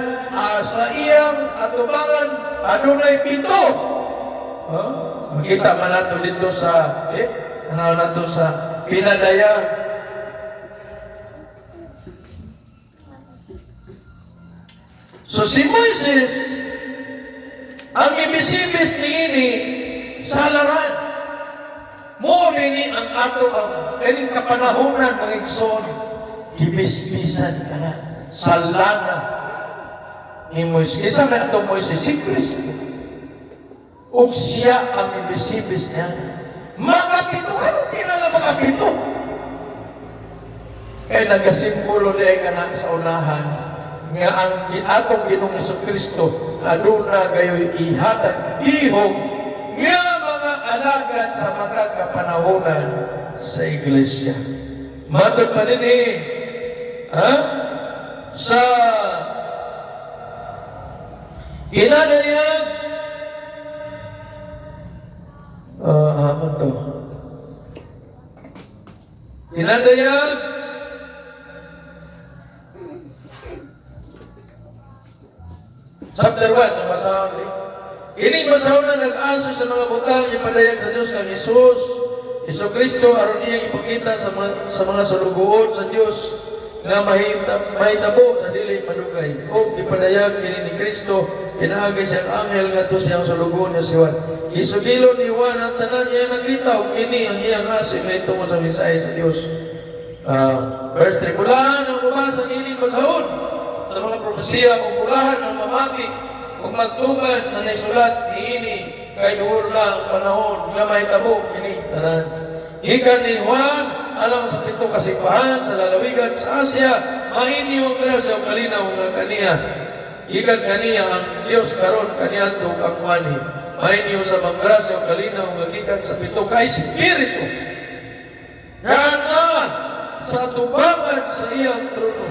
sa iyang atubangan, adunay pito. Makita man nato dito sa, sa pinadayag. So si Moises, ang ibisibis ni ini sa laran. Mo nini ang ato ang kaning kapanahunan ng igsoon, gibisbisan ka na sa lana ni Moises. Isa na ato Moises, si Kristo. O siya ang ibisibis niya. Makapito, ano kinala makapito? Kaya nagasimbolo niya ka na sa unahan nga ang atong Ginoong Jesucristo aduna gayoy ihatag ihog nga mga alagad sa magkakapanahonan sa iglesia. Matod pa din sa inadayag inadayag chapter 1 ng basahan ining basahan na nag-answer sa mga butang ipadayag sa Diyos kang Jesus Kristo aron niya ipakita sa mga sulugoon sa Diyos nga mahitabo sa dili madugay o ipadayag kini ni Kristo pinaagay siyang anghel nga to siyang sulugoon niya si Juan isugilon ni Juan ang tanan niya nakita o kini ang iyang asin na itong sa mensahe sa Diyos. Verse 3, pulahan ang mabasa ining basahon sa mga propesiya o pulahan ang mamati o magtuban sa naisulat niini kay duhur na ang panahon nga mahitabo kini tanan. Ikan ni Juan alang sa pito kasipahan sa lalawigan sa Asia maini ang grasya o kalinaw nga kaniya. Ikan kaniya ang Diyos karon kaniya to ang wani. Maini sa mga grasya o kalinaw nga gikan sa pito ka Espiritu. Gana sa tubangan sa iyang trono.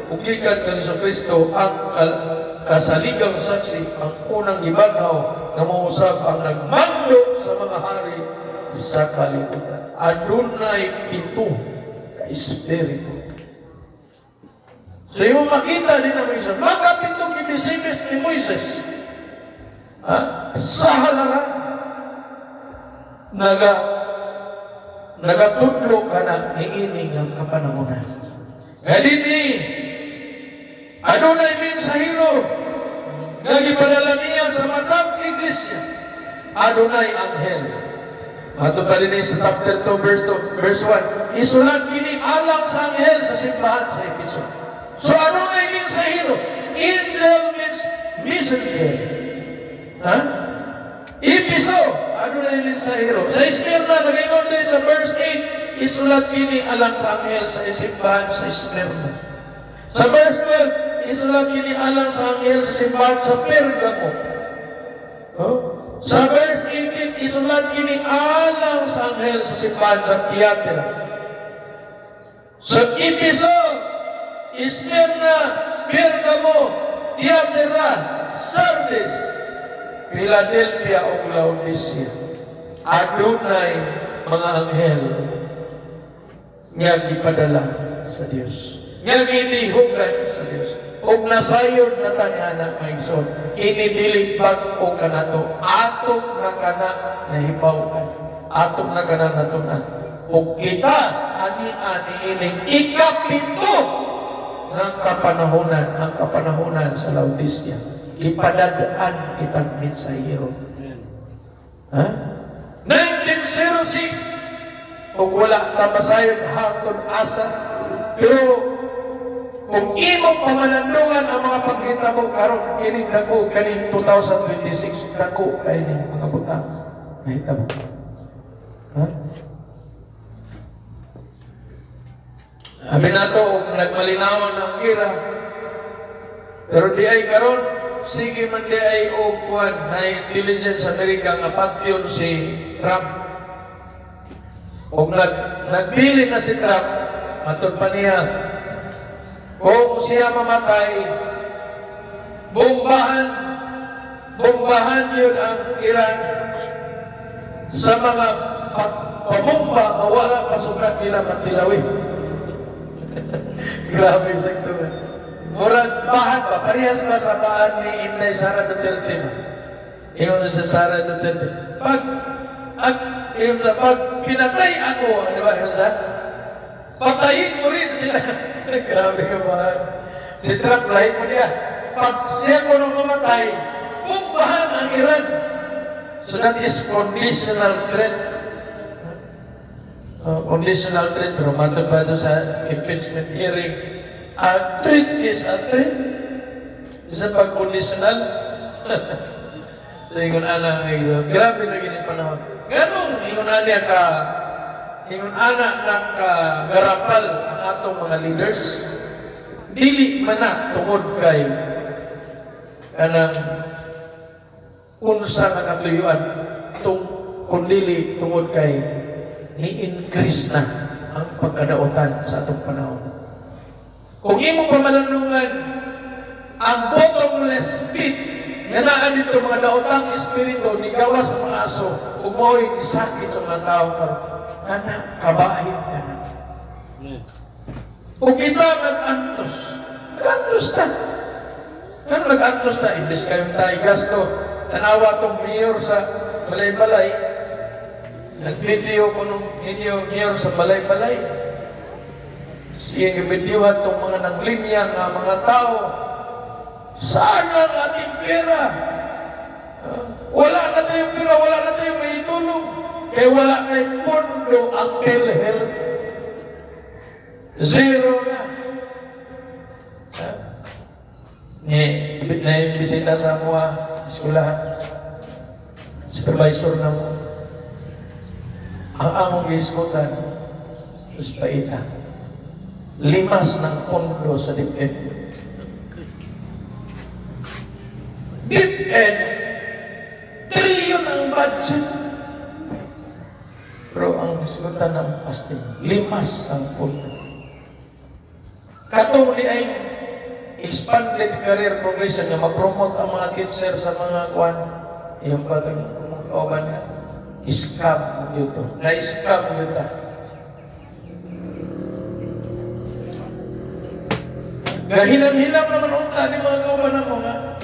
Ugikan kang Kristo ang kasaligang saksi ang unang gibaghaw na mausap ang nagmando sa mga hari sa kalibutan. Adunay pito ka Espiritu. So yung makita din namin siya, makapitong ibisibis ni Moises sa halaran nagatudlo ka na niining ang kapanahonan. Ganini adunay mensahero nga gipadala niya sa matag iglesia. Adunay anghel. Ato pa din sa chapter 2 verse 1. Isulat kini alang sa anghel sa simbahan sa Episo. So adunay mensahero. Angel means messenger. Episo adunay mensahero. Sa Esmirna nagayon din sa verse 8 isulat kini alang sa anghel sa simbahan sa Esmirna. Sa verse 12 isulat kini alang sa anghel sa simbahan sa Pergamo. Sa verse 18, isulat kini alang sa anghel sa simbahan sa Thyatira. Sa Episo, Esmirna, Pergamo, Thyatira, Sardis, Philadelphia o Laodicea. Adunay mga anghel nga gipadala sa Dios. Nga gidihugan sa Dios. Og nasayod na tanyana maigsoon kini bag o kanato atok na kana nahibaw atok na kana natunan og kita ani ining ikapito ng kapanahonan sa Laodicea. Ipadadaan kitang mensahero. Ha? 1906 kung wala tamasayod hangtod asa, pero kung imong pamalandungan ang mga pagkita mo karon kining dako kaning 2026 dako kay ning mga butang nahitabo. Ha? Abi nato og nagmalinaw ng ira, pero di ay karon sige man di ay og kuan na intelligence America nga patyon si Trump. Og nagpili na si Trump, matod pa niya, kung siya mamatay, bombahan yun ang Iran sa mga pabomba na wala pasukat nila matilawin. Grabe sekto. Murag bahan pa, parehas ba sa bahan ni Inday Sara Duterte? Iyon sa Sara Duterte. Pag pinatay ako, di ba yun sa? Patayin mo rin sila. Grabe ka ba? Si Trump, lahi mo niya. Pag siya ko nung mamatay, bombahan ang Iran. So that is conditional threat. Conditional threat. Pero matod pa doon sa impeachment hearing. A threat is a threat. Isa pag conditional. So ingon ana ang exam. Grabe na gini panahon. Ganong ingon ana nakagarapal ang atong mga leaders. Dili man na tungod kay kanang unsa nga katuyuan kundili tungod kay ni-increase na ang pagkadaotan sa atong panahon. Kung imong pamalanungan ang bottomless pit nga naa dito mga daotang espiritu ni gawa sa mga aso ug mao'y sakit sa mga tao karon kana kabahin kana. Kung kita nag-antos ta. Ano nag-antos ta? Imbes kayong tayo gasto. Tanawa itong mayor sa Balay-Balay. Nag-video ko nung mayor sa Balay-Balay. Siyang i-videohan itong mga naglinya nga mga tao. Saan ang ating pera? Wala na tayong pera, wala na tayong maitulong. Kaya wala na yung pondo ang telehealth. Zero na. Na-bisita sa mga eskulahan. Supervisor na mo. Ang among iskutan, is paita. Limas ng pondo sa DepEd. DepEd, trilyon ang budget. Pero ang iskutan ng pasting, limas ang pondo. Katong di ay expanded career progression nga ma-promote ang mga teacher sa mga kwan yung patong oban nga scam dito na-scam dito gahilam-hilam naman unta ni mga kauban na mga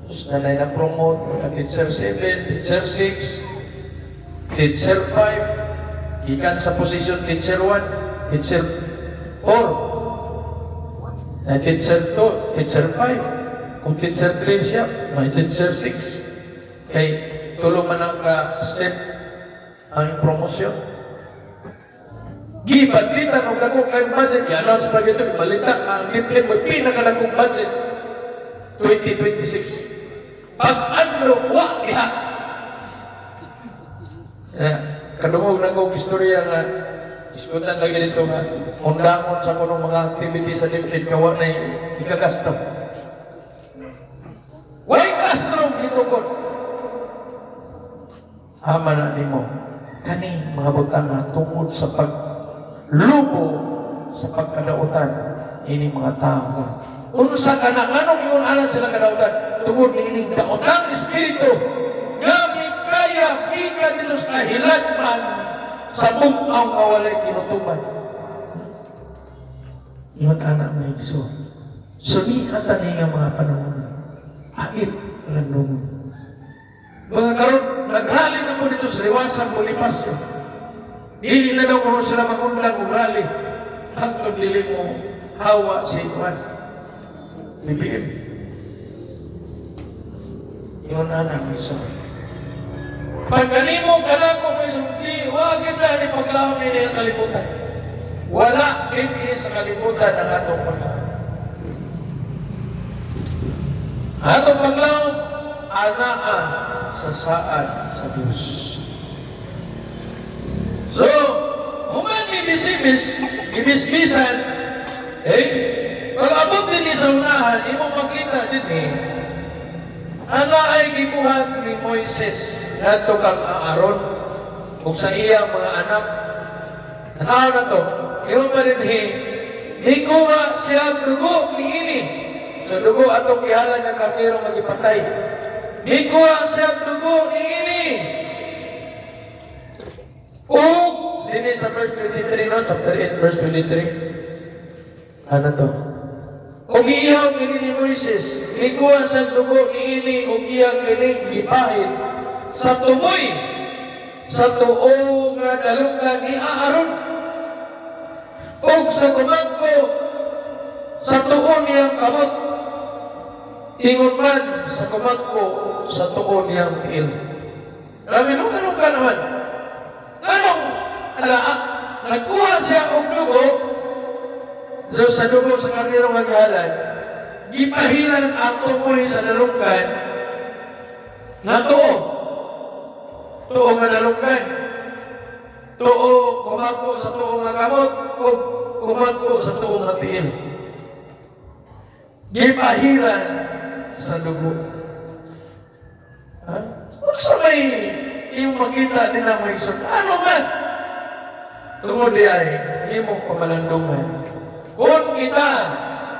tapos nanay na-promote mga teacher 7, teacher 6 teacher 5 ikan sa posisyon teacher 1 teacher 4 na teacher 2, teacher 5. Kung teacher 3 siya, may teacher 6. Kay tulong man ang ka-step ang promosyon. Gibadgetan ang dagong kayong budget. I-announce pa ito, balita ang DepEd mo, pinakadagong budget. 2026. Pag-ano, iha. Kadungog na kong istorya nga, iskutan lagi dito nga, undangon sa kunong mga activity sa DepEd kawa na ikagasto. Why gasto dito ko? Hama na ni mo. Kaning mga butang tungod sa paglubo sa pagkadautan ini mga tao. Unsa ka na, anong yun alam sila kadautan? Tungod ni ining daotang espiritu nga kaya ika nilos kahilan man sa bukaw kawalay kinutuban. Yun anak na Igso. Sunihan tani nga mga panahon. Hait lang nung. Mga karon nagrally na po dito sa liwasan mo lipas yun. Di na daw kung sila makunlang ugali. Hangtod dili mo hawa si Juan. BBM. Yun na may isa. Pag ganimo ka lang kung may sumpi, huwag kita ni paglaon ni ang kalibutan. Wala hindi sa kalibutan ng atong paglaon. Atong paglaon, anaa sa saan sa Diyos. So, human ibis-bisan, pag abot din sa unahan, imo makita din ana ay gibuhat ni Moises ngadto kang Aaron ug sa iyang mga anak. Tanaw na to, iyo pa rin hikuha siya dugo niini. Sa dugo atong ihalan ng kapirong magipatay. Hikuha siya dugo niini. Sini sa verse 23 no, chapter 8 verse 23. Ano to? O giihaw kini ni Moises, hikuha sa dugo niini ug iyang kining gipahid sa tumoy sa tuo nga dalungan ni Aaron. Og sa kumangko sa tuo niyang kamot, ingon man sa kumangko sa tuo niyang tiil. Grabe no, ano ka naman? Anong nagkuha siya og dugo doon sa dugo sa karnirong maghalan, gipahiran ang tumoy sa dalunggan na tuo. Tuo nga dalunggan. Tuo kumangko sa tuo nga kamot o kumangko sa tuo nga tiil. Gipahiran sa dugo. Ha? Kung sa may iyong makita din na may isang, ano man? Tungod di ay, imong pamalandungan. Kung kita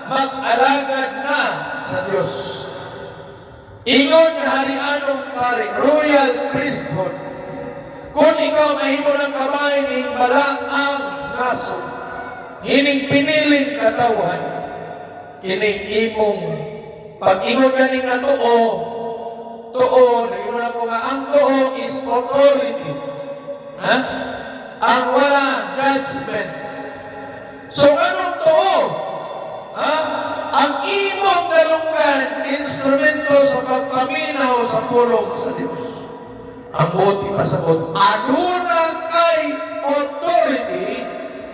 mag-alagad na sa Diyos, ingon na harianong pare, royal priesthood, kung ikaw mahimo ng kamay ng balaang naso, hining piniling katawan, kining imong pag-ingon ganing na tuo, nag-ingon ako nga, ang tuo is authority. Ha? Ang wala judgment. So anong tuo? Ang imong dalunggan, instrumento sa pagpaminaw sa pulong sa Diyos. Ang buti pasabot, aduna kay authority,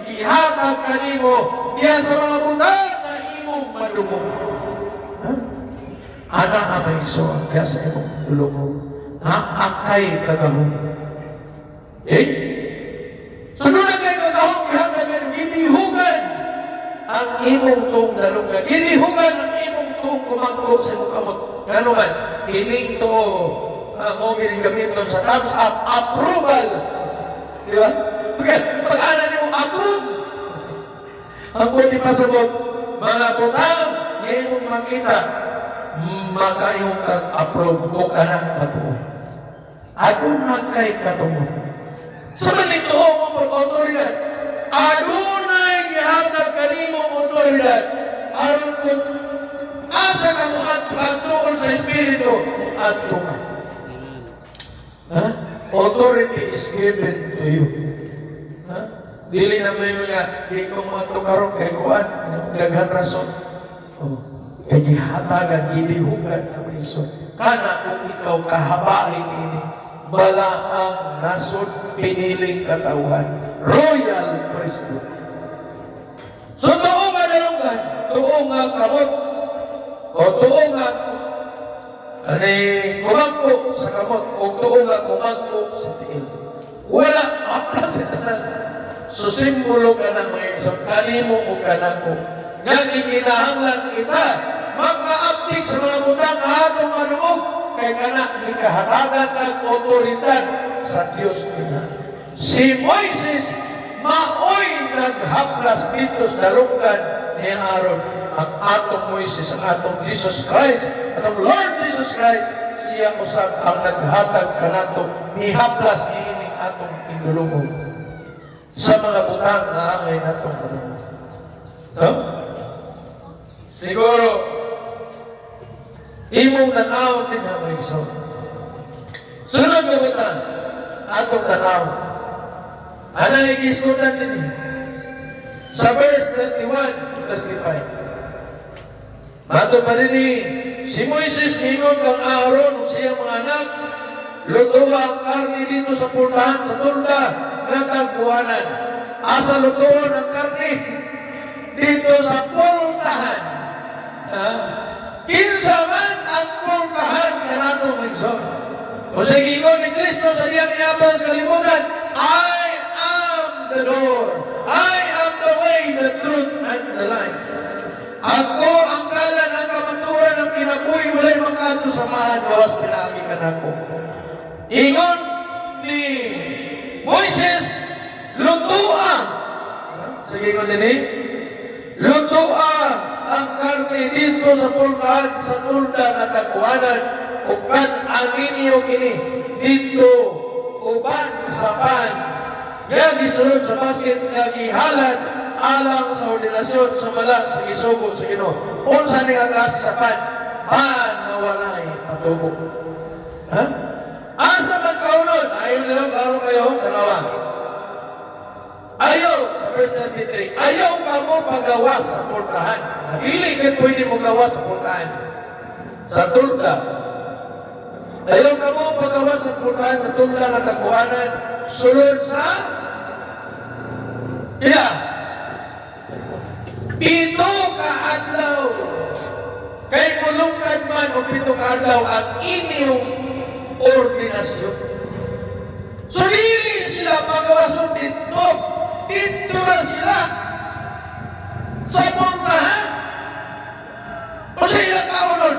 ihatag kanimo diya sa mga butang na imong madumog. Ana abay so ang diya sa imong dulumog. Akay kagahong. Sunod na kayo kagahong, ihatag kanimo, ginihugan ang imong tuong dalunggan. Ginihugan ang imong tuong kumangko sa imong kamot. Ano man, kining to, mo ginigamiton sa thumbs up, approval. Di ba? Pag-ana niyo, approve. Ang buti pasabot, mga butang, ngayon mong makita, makayong kag-approve o kanang patuloy. Adunay kay katungod. Sa manito mo pag-autoridad, adunay ihatag kanimo autoridad. Aron kung asa ka mo at tuon sa Espiritu at tuka. Authority is given to you. Dili na may mga di ko mga tukarong kay kuan, naghan rason. Kaya gihatagan, gidihugan na may ison. Kana kung ikaw kahabain ini, balaang nasod, piniling katawan, royal priesthood. So tuo nga dalunggan, tuo nga kamot, o tuo nga kumangko sa kamot, o tuo nga kumangko sa tiil. Wala, aplas ito na. So simbolo ka na mga isang kanimo o kanako. Nga ikinahanglan kita, magka-uptik sa mga butang atong manuog, kay kanak ikahatagan ng otoridad sa Diyos nila. Si Moises, maoy naghaplas dito sa dalunggan ni Aaron. Ang atong Moises, ang atong Jesus Christ, atong Lord Jesus Christ, siya usap ang naghatag kanato ni haplas ini atong indulungog sa mga butang na angay natong kalungog. No? Siguro, imong tanaw din na may iso. Sunod na butang, atong tanaw. Ano yung isunan din? Sa verse 31-35. Mato pa rin si Moises ingon kang Aaron o siyang mga anak, lutuwa ang karne dito sa pultahan sa tulda ng tagpuanan. Asa lutuwa ang karne dito sa pultahan. Kinsa man ang pultahan kanato Maison. O sa gingon ni Kristo sa diyang iapal sa kalimutan, I am the door. I am the way, the truth, and the life. Ako ang kalan ang kamaturan ng kinabuhi, walay makato samahan, gawas pinagi ka na ko. Ingon ni Moises, lutua. Sige ingon din lutua ang karne dito sa pultahan, sa tulda na tagpuanan, o kan aninyo kini dito uban sa pan. Nga gisulod sa basket nga gihalad alang sa ordinasyon sa mala sa gisugo sa Ginoo. Unsa ni agas sa pan? Pan nga walay patubo. Ha? Asa man kaunod? Ayaw nila klaro kayo, dalawa. Ayaw, sa verse 33, ayaw ka mo pagawas sa pultahan. Dili ka pwede mo gawas sa pultahan. Sa tulda. Ayaw ka mo pagawas sa pultahan sa tulda ng tagpuanan. Sulod sa pito ka adlaw. Kay mulungkad man o pito ka adlaw ang inyong ordinasyon. So dili sila pagawason dito. Dito na sila sa pultahan. O sa ilang kaunod,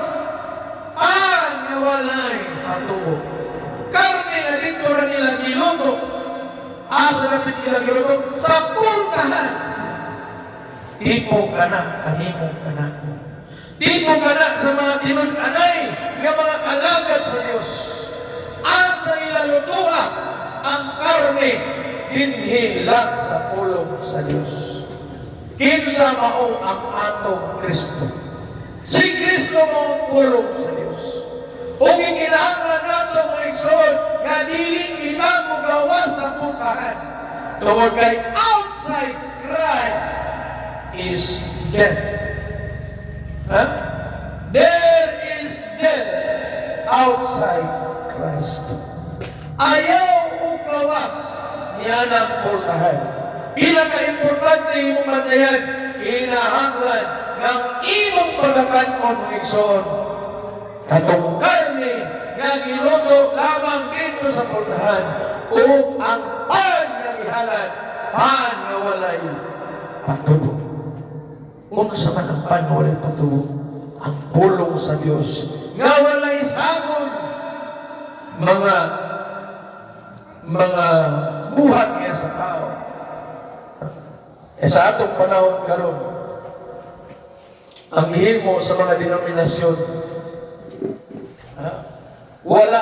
ang walay patubo. Karne na dito na nila giluto. Asa na nila giluto? Sa pultahan. Tipo ka na, kanimo ka na. Tipo ka na sa mga tinun-anay ng mga alagad sa Diyos. Asa nila lutua ang karne dinhi lang sa pulong sa Diyos. Kinsa mao ang atong Kristo. Si Kristo mao ang pulong sa Diyos. O gikinahanglan nato mga igsoon nga dili kita mugawas sa pultahan. Tungod kay outside Christ is death. Huh? There is death outside Christ. Ayaw ugawas niya ng pultahan. Pinaka-importante imong matayan, kinahanglan ng imong pagkakanon ng igsoon. Katong karne nga giluto lamang dito sa pultahan o ang pan nga ihalad, pan nga walay patubo. Unsa man ang pan nga walay patubo? Ang pulong sa Dios nga walay sagon mga buhat niya sa tao. Sa atong panahon karon, ang himo sa mga denominasyon, wala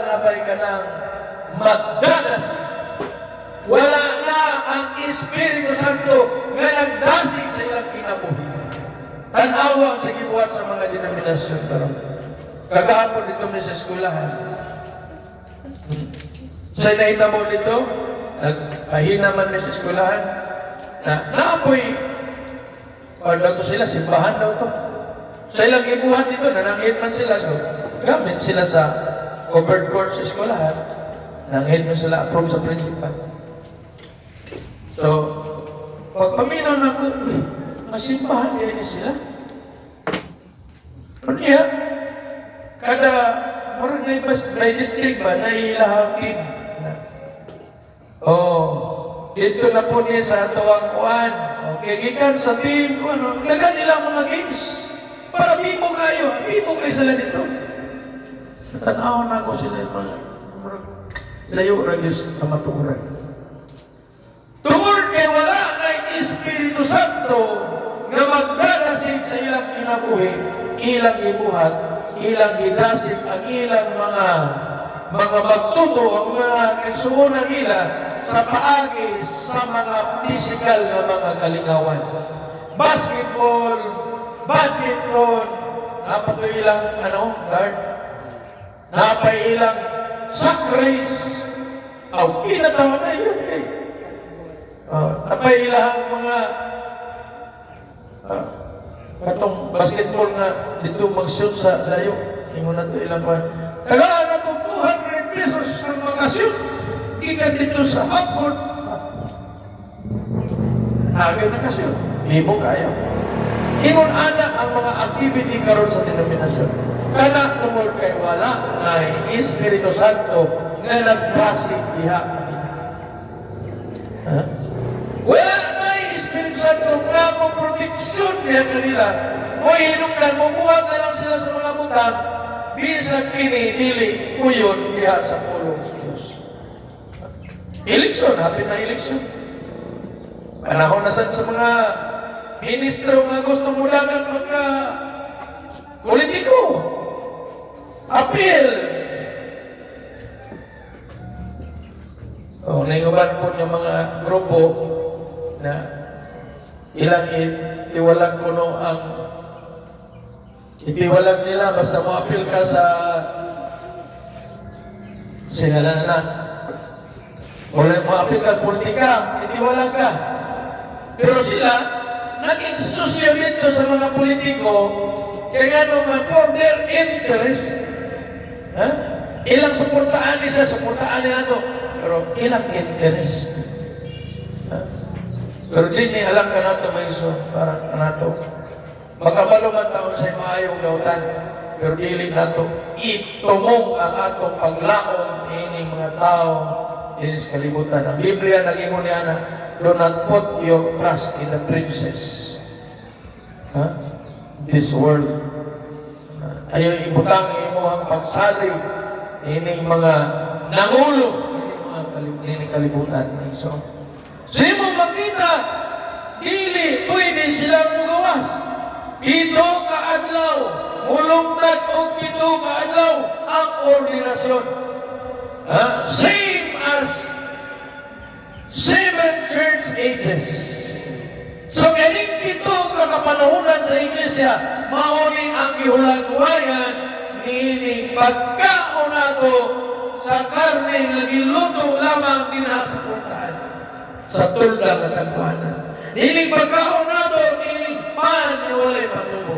na ba'y ka ng magdadasig. Wala na ang Espiritu Santo nga nagdasig sa ilang kinabuhi. Tanawa sa gibuhat sa mga denominasyon karon. Kagahapon dito ni sa eskwelahan. Sa nahitabo dito, nagpahina man ni sa eskwelahan, na naapoy, daw to sila, simbahan daw to. Sa ilang ibuhat dito, nanangit man sila. So, gamit sila sa covered court sa eskwelahan. Nanangit man sila, approve sa principal. So, pag paminaw na ko, masimbahan niya sila. Ano niya? Kada, parang may district ba, naihilahangin na. Dito na po niya sa tuwang kuan. Okay, gikan sa team, lagan nila mga games. Para bibo kayo sila dito. Tanaw na ko sila yung mga layo na Diyos na matukuran. Tungkol kay wala kay Espiritu Santo na magdadasig sa ilang kinabuhi, ilang ibuhat, ilang gidasit ang ilang mga magtuto, ang mga kaisuunan nila sa paagi sa mga physical na mga kalingawan. Basketball, badminton, napag ilang guard, napay ilang sack race, Aw, kinatawa na yun kay. Napay ilahang mga katong basketball nga dito mag-shoot sa layo. Ingon na ito ilang kwan. Tagaan na ito 200 pesos ang mag-shoot. Ikan dito sa half court. Agay na ka-shoot. Libo kayo. Ingon ana ang mga activity karon sa denominasyon. Kana tungod kay wala na Espiritu Santo nga nagpasi diha. Wala na Espiritu Santo nga mo proteksyon niya kanila. O hinungdan, mumuhat na lang sila sa mga butang, bisag kini, dili, kuyon, diha sa pulong sa Diyos. Eleksyon, hapit na eleksyon. Panahon na sa mga ministro nga gusto mulagan magka politiko. Appeal. Nainguban po yung mga grupo na ilang itiwalag kuno ang itiwalag nila basta mo appeal ka sa singalan na wala mo appeal ka politika, itiwalag ka. Pero sila nag-institusyon dito sa mga politiko kaya naman for their interest. Ilang suportaan nila, suportaan nila ito. Pero ilang interest. Pero di ni alam ka na ito may iso, parang na ito. Magkabalo man taon sa maayong lautan, pero dili na ito. Itumong ang atong paglaon ini mga tao din sa kalibutan. Ang Biblia nag-ingon niya na, do not put your trust in the princes. This world. Ayaw ibutang imo ang pagsalig ini mga nangulo ini kalibutan. So mo makita dili pwede silang mugawas. Pito ka adlaw mulungtad og pito ka adlaw ang ordinasyon. Same as 7 church ages. So kaning pito ka kapanahunan sa iglesia mauni ang gihulagwayan nini pagkaon nato sa karne nga giluto lamang dinasuportahan sa tulda nga tagwanan. Nini pagkaon nato nini pan nga walay patubo.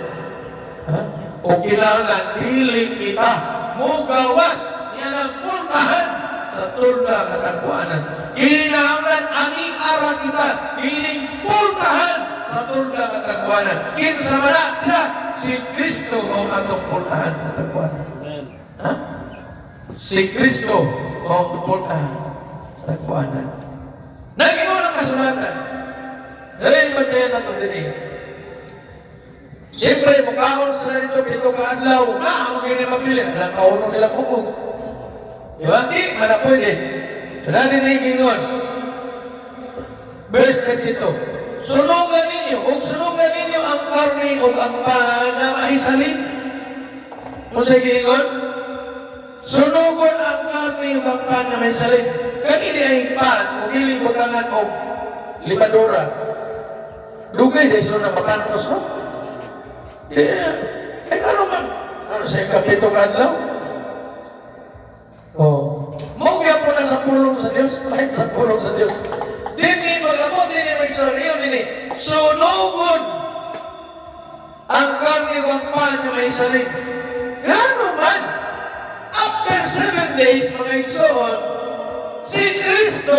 O kinahanglan dili kita mugawas niya ng puntahan sa tulda nga tagwanan. Kinahanglan ani ara kita dili puntahan sa tulda nga tagwanan. Kinsa man siya si Kristo ang atong puntahan sa tagwanan. Si Kristo ang puntahan sa tagwanan. Nag-ingon ang kasulatan. Dahil bantayan na ito din. Siyempre, mukhaon sila nito, pito ka adlaw. Ang ganyan mapilin. Alang kauno nila kukog. Diba? Di, mana pwede. So, natin na ingingon. Verse 22. Sunugan ninyo, o sunugan ninyo ang karni o ang panamaisalin. Kung sa gingon, sunugon ang karni o ang panamaisalin. Kanini ay pan, o dili butangan o libadora. Lugay dahil sila na makanos, no? Eh, ano man? Ano sa kapito ka adlaw? Mauya po na sa pulong sa Diyos, kahit sa pulong sa Diyos. Dini, mag-abot, dini, mag-sariyo, dini. Sunugon ang karni o ang pan yung may salig. Gano man? After 7 days, mga igsoon, si Kristo,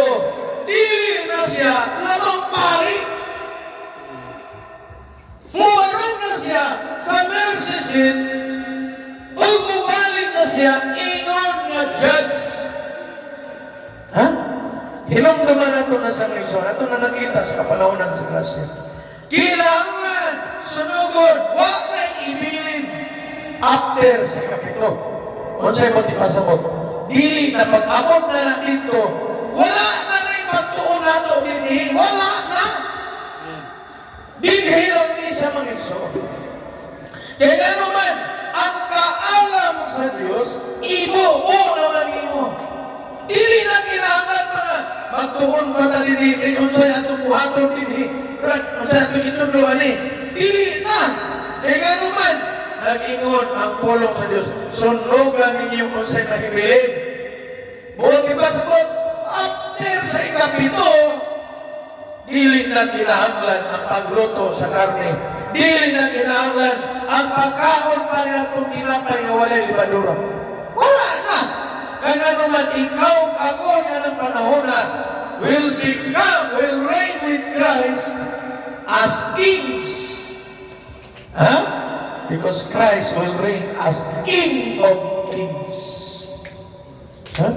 dili na siya lamang pari. Muwaran na siya sa mercy seat o bumalik na siya ingon nga judge. Hinamdaman nato na sa ngayon. Ato na nakita sa kapanahonan sa grasya. Kailangan sunugod, huwag na ibilin after sa kapito. Kung sa'yo mo tipasabot, dili na pag-abot na na dito, wala na rin magtuon nato dinhi. Wala na. Dinhi lang ni sa mga igsoon. Kaya ano man, ang kaalam sa Diyos, ibo mo naman imo. Dili na kailangan para magtuon pa na dinhi, kaya unsay atong buhaton dinhi, unsay atong itudloan ni. Dili na. Kaya ano man, nag-ingon ang pulong sa Diyos, sunugan ninyo kung sa'y mahibilin. Buhat iba sabot, after sa ikapito, dili na kinahanglan ang pagluto sa karne. Dili na kinahanglan ang pagkaon pa na itong tinapay na walay libadura. Wala na! Kaya naman ikaw, ako na ng panahon na will reign with Christ as kings. Huh? Because Christ will reign as King of Kings. Huh?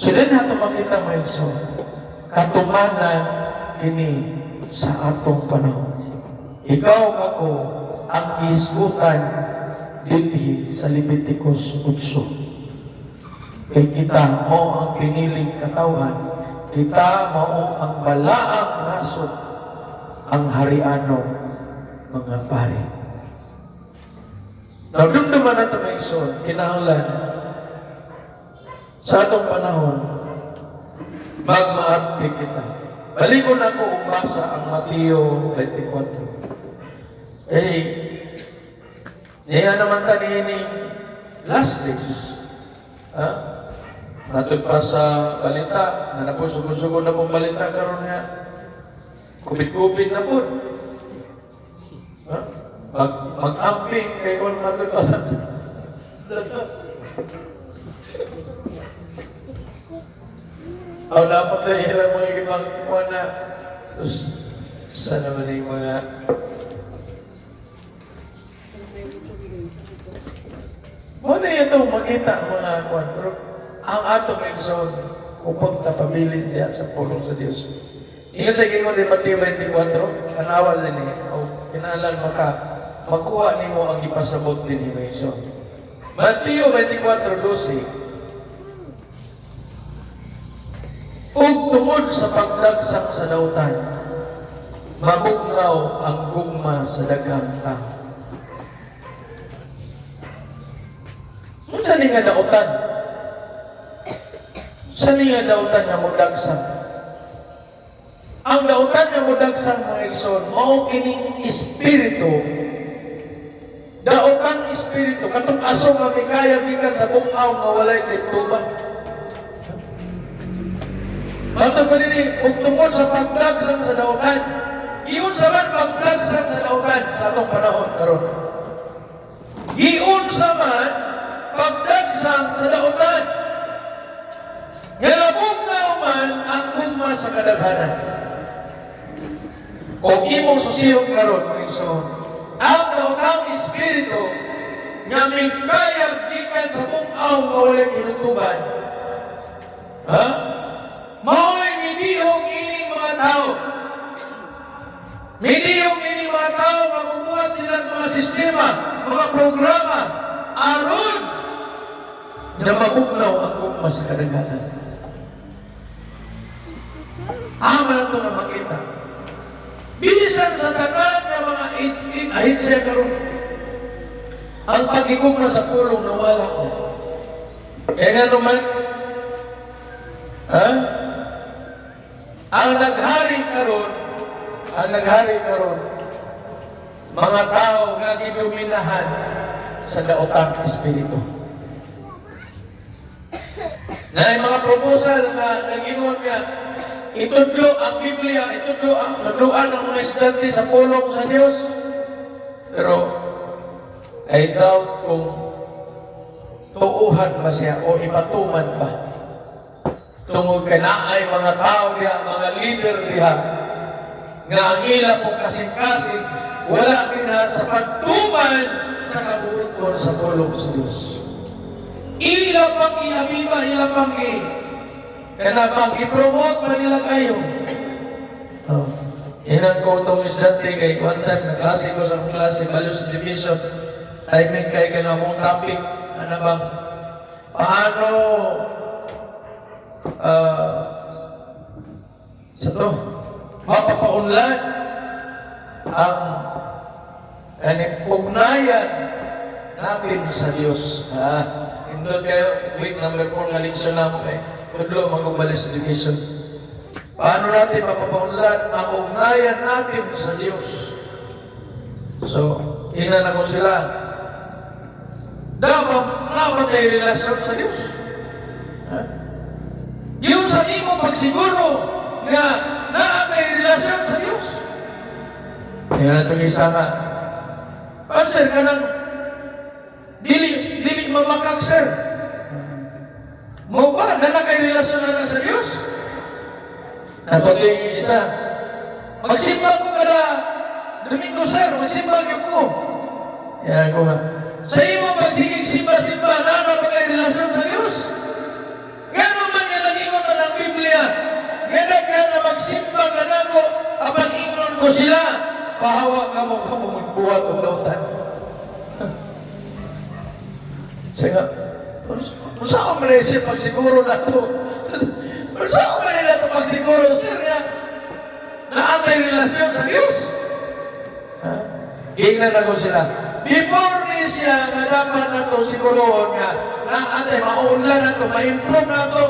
So din nato makita mo iso, katumanan kini sa atong panahon. Ikaw ako ang isgutan dinhi sa Leviticus 8. Kay kita mo ang piniling katawan, kita mo ang balaang nasod, ang hariano mga pari. Nagdumduman na ito may iso, kinahanglan sa atong panahon, magmaabdi kita. Baligon ako umbasa ang Mateo 24. Niya naman tanihin last days. Matod pa sa balita, na napusugod-sugod na pong balita karon nga, kubit-kubit na po. Mag-amping kay kung matod pa sa dapat na ilang mga ibang kuha na. Saan naman yung mga muna ito makita mga kuha. Pero ang atong exon upang tapabilin niya sa pulong sa Diyos. Ingat sa gingon ni Mateo 24, kanawal din niya. O kinalan makuha ni mo ang ipasabot din ni Mason. Mateo 24:12. Ug tungod sa pagdagsak sa dautan, mabugnaw ang gugma sa daghang tao. Unsa ni nga dautan? Sa ni nga dautan nga modagsak? Ang dautan nga modagsak mga igsoon, mao kining espiritu. Dautan espiritu katong aso nga mikaya gikan sa bug-aw nga walay tituban. Bato pa din ug tungod sa pagdagsak sa dautan. Iyon sa man pagdagsak sa dautan sa atong panahon karon. Iyon sa man pagdagsak sa dautan. Nga nabugnaw man ang gugma sa kadaghanan. O imong susiyong karon mga igsoon, ang daotang espiritu nga may kayang gikan sa bug-aw nga walay tinutuban. Mao'y midiyong ining mga tao. Midiyong ining mga tao mabubuhat silang mga sistema, mga programa, aron na mabugnaw ang gugma sa kadaghanan. Ama ito na makita. Bisan sa tanan ng mga ahensya karon, ang pagigugma sa pulong nawala na. Kaya nga naman, ang naghari karon, mga tao nga gidominahan sa daotang espiritu. Na mga proposal na nag-ingon nga, itudlo ang Biblia, nagluan ang mga estudyante sa pulong sa Diyos. Pero, I doubt kung tuuhan ba siya o ipatuman ba. Tungod kay naay mga tao diha, mga leader diha, nga ang ila po kasing-kasing, wala kina sa pagtuman sa kabubuton sa pulong sa Diyos. Ila pang ihabiba, ila pang kaya pang i-promote pa nila kayo. Inang ko itong estudyante kay one time, naklase ko sa klase, values division, timing kay kanamong topic, ano bang, paano, sa to, mapapaunlad ang ugnayan natin sa Diyos. Indot kayo, week number 4 nga leksyon namin eh. Tudlo magbalis education. Paano natin mapapaunlad ang ugnayan natin sa Diyos? So, ina na ko sila. Dapat tayo relasyon sa Diyos. Yung sa imo pagsiguro nga naa kay relasyon sa Dios. Kaya itong isa nga, sir, ka nang dili mamakak, sir. Mo ba na kay relasyon na sa Dios? Nato yung isa, magsimba ko kada Domingo, sir, magsimba ko. Kaya ko nga, sa imo pagsigig simba-simba na kay relasyon sa Dios. Ngano man nga nag-ingon man ang Biblia, nga na magsimba ka na ko, apang ingon ko sila, pahawa ka mo magbuhat o lautan. Sige, saan ko manisip pagsiguro na ito? Saan ko manila ito pagsiguro, sir, na atay relasyon sa Diyos? Gignan ako sila. Before ni siya nga dapat na ito siguro nga na atay maunlan na ito, ma-improve na ito,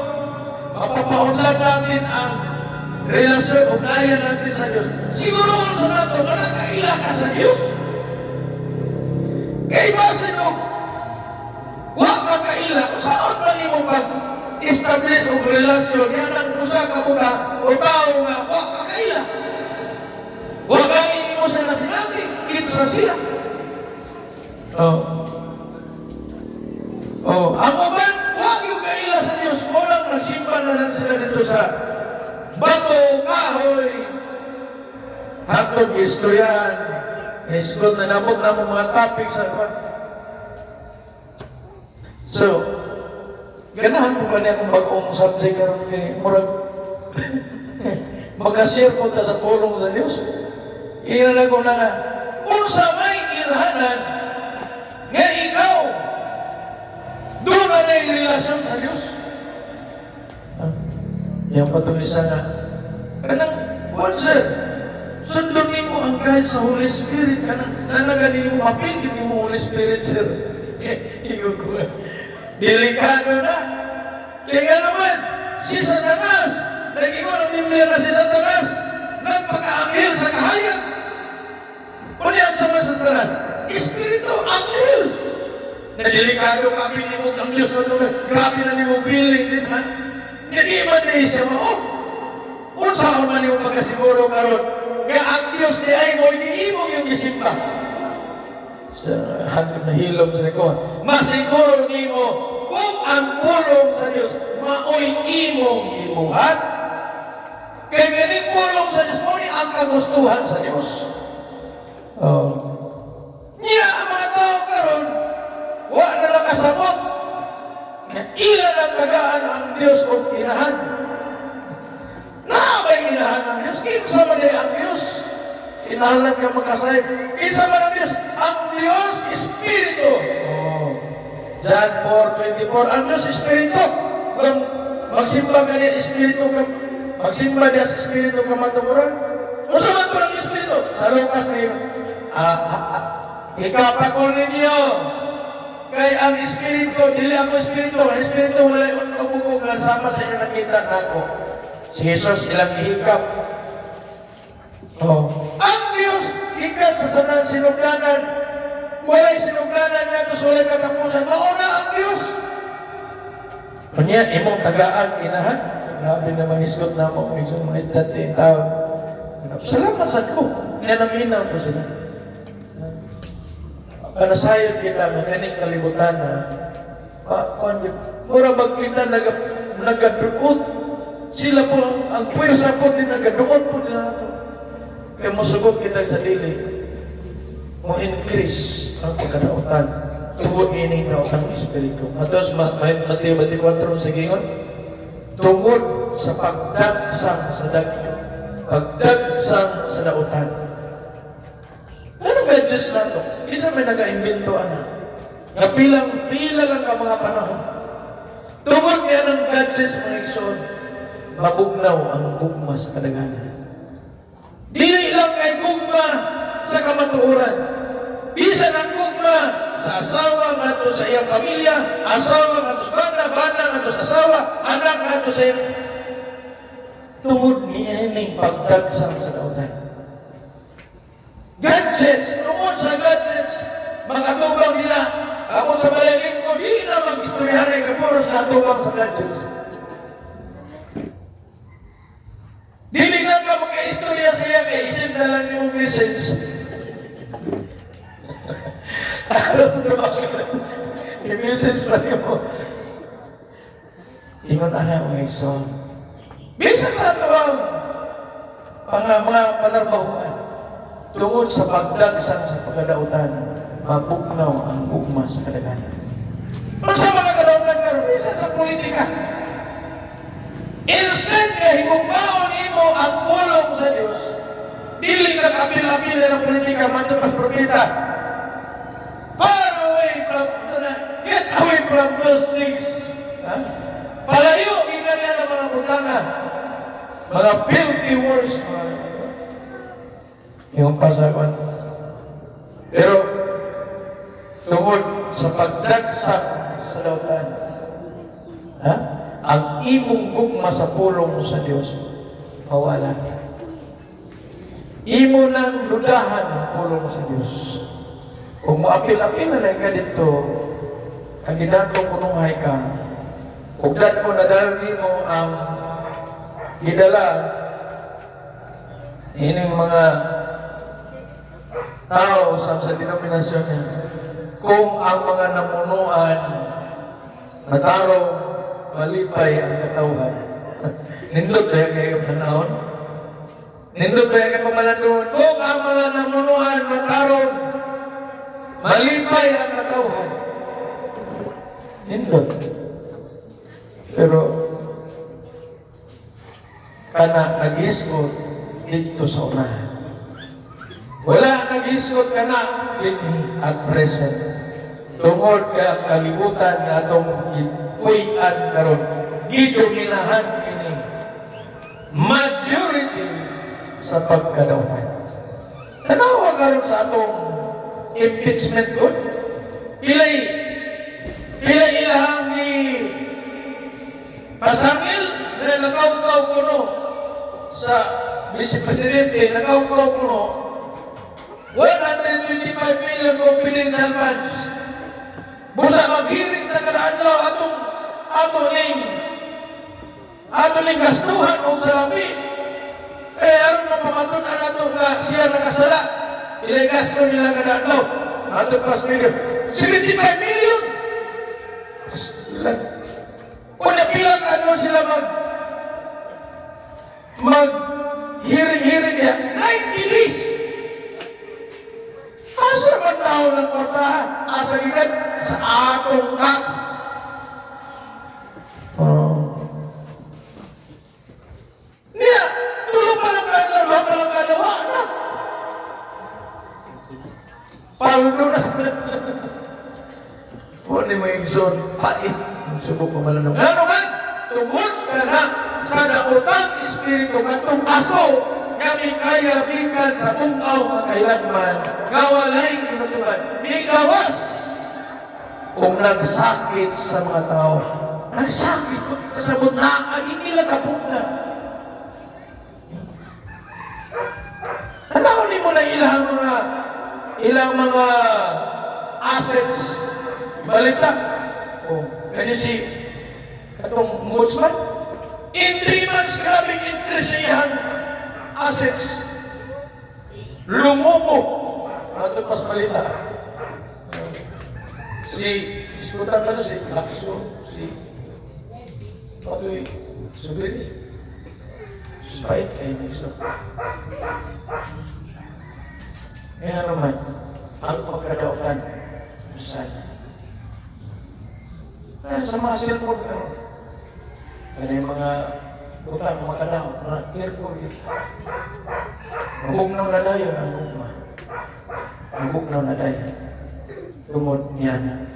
mapapaunlan natin ang relasyon, ugnayan natin sa Diyos. Siguro sa nato, nakakaila ka sa Diyos. Kaya ba sino, wak ka kaila, saan ba niyo mag-establish o relasyon, yan ang usa ka buka, o tao nga, wak ka kaila. Wak ka mo sila sinabi, ito sa siya. Ako ba, wak yung kaila sa Diyos, walang nagsimba na lang sila dito sa bato, kahoy, hatog, istoryan, isgot na namog na mga topic sa kwan. So, ganahan ko kanya kung bagong subject karon kay murag magka-share po ta sa pulong sa Diyos. Iyan ko na nga, unsa may ilhanan nga ikaw doon na yung relasyon sa Diyos. Yan pa ito isa nga. Kanang, what sir? Sundin mo ang guide sa Holy Spirit. Kanang, nanaganin mo, mapindin mo Holy Spirit, sir. Iyon ko nga. Delikado na. Kaya nga naman, si Satanas, nag-ingon ang Biblia na si Satanas, nagpaka-anghel sa kahayag. Ano yan sa mga Satanas? Espiritu, anghel. Na delikado kami ni mo ang Diyos. Grabe na ni mo feeling din, ha? Hindi man niya siya mo, unsa man yung magkasiguro karon nga ang Diyos ni ay mo, iniimong yung isimba. Sa hantong na hilom sa likod, masiguro ni mo, kung ang pulong sa Diyos, maoy imong ibuhat, kaya ganing pulong sa Diyos, mo ni ang kagustuhan sa Diyos. Niya ang mga tao karon, wala na nakasabot, ilan ang tagaan ang Diyos o inahan. Naabay inahan ang Diyos. Kinsa man ang Diyos. Inahalan ka magkasay. Kinsa man ang Diyos. Ang Diyos, Espiritu. John 4:24. Ang Diyos, Espiritu. Kung magsimba ka niya, Espiritu ka. Magsimba niya sa Espiritu ka matukuran. Kung saan po ang Espiritu? Sa Lucas na yun. Ikapakol ninyo. Kaya ang Espiritu, dili ako Espiritu, ang Espiritu wala yung ubugog na sama sa inyo nakita na ako. Si Jesus ilang ihikap. Ang Diyos, ikat sa sanang sinuglanan. Wala'y sinuglanan niya, tapos wala'y katapusan. Mauna ang Diyos. Kanya, imong tagaan, inahan. Grabe na mangisgot na mo, isang mga isdati, tao. Salamat sa ko. Nanaminaw ko sila. Panasayod kita, makaning kalibutan na mura bag kita nagaduot. Sila po, ang pwersa po din nagaduot po nila ito. Kaya masugot kita sa dili. Mo increase ang pagkadautan. Tungod ining daot ng Espiritu. Matos, Mateo 24 sa gingon. Tungod sa pagdagsang sa dagyo. Pagdagsang sa dautan. Ano ba Diyos na ito? Isa may nag-aimbento, anak. Nga pila lang ka mga panahon. Tungod niya ng gadgets mga igsoon, mabugnaw ang gugma sa kadaghanan. Dili lang kay gugma sa kamatuoran. Bisan ang gugma sa asawa nga to sa iyang pamilya, asawa nga to sa bana, bana nga to sa asawa, anak nga to sa iyang... Tungod niya yung pagdagsang sa dautan. Gadgets, tungod sa gadgets, mag-atubang nila. Ako sa malalingko, di na mag-istoryahan ay kapuros na atubang sa gadgets. message pa niyo mo. Ingon ana mga igsoon. Bisan sa ito mga panarbahuan. Tungod sa pagdagsan sa pagkadautan, mabugnaw ang ugma sa kadaghanan. Kung sa mga kadautan karon, bisan sa politika, instead na higugmaon imo ang pulong sa Dios, dili ka kapil-apil ng politika man pas propeta. Get away from those things. Palayo, ginganyan ang mga butana. Mga filthy words. Yung pasakon. Pero, tungod sa pagdagsak sa lautan, ang imong gugma sa pulong sa Diyos, mawala. Imo nang ludahan ang pulong sa Diyos. Kung maapil-apil na ka dito, kandidato kununghay ka, ugdan mo na dahil mo ang gidala ining mga tao sa denominasyon niya. Kung ang mga namunuan natarong malipay ang katawhan, nindot ba kayo panahon? Nindot ba kayo pamalandungan? Kung ang mga namunuan natarong malipay ang katawhan, nindot. Pero kana nagisgot dito sa unahan. Wala nagisgot kana lini at present. Tungod ka kalibutan nga atong gipuy-an karon, gidominahan kini majority sa pagkadautan. Tanawa karon sa atong impeachment court. Pilay ilahang ni pasangil na nakaw-kaw kuno sa Vice Presidente, nakaw-kaw kuno 125 million confidential funds. Busa maghiring na kadaadlaw atong ning gastuhan o salapi. Aron na pamatunan nato nga siya nakasala. Ilay gasto nila kadaadlaw. Atong pas million. 75 million! Una pilang ano sila mag-hearing niya. 90 days! Asa man tao ng portahan? Asa gikan? Sa atong tax. Niya, tulong pa lang kanawa na. Paldo na sa Pwede mo yung zon, pait. Subok mo malanong. Ano man? Tungod ka na sa nautang espiritu katong aso kami kaya bikan sa bungaw ang kailanman. Ngawalay kinutulan. May gawas. Kung nagsakit sa mga tao. Nagsakit ko. Kasabot na aging nila kapog na. Ano ni mo na ilang mga assets balita. Kanya si katong ombudsman. In 3 months, grabe interest siya assets. Lumubo. Ito pas balita. Diskutan pa si Lakso, si Patoy Subiri. Bait kayo niso. Kaya naman, ang pagkadautan, sana. Sa mga cellphone ka, kaya yung mga buta, mga kadaw, mga careful yun. Mabugnaw na dayo ang ugma. Mabugnaw na dayo. Tungod niya na.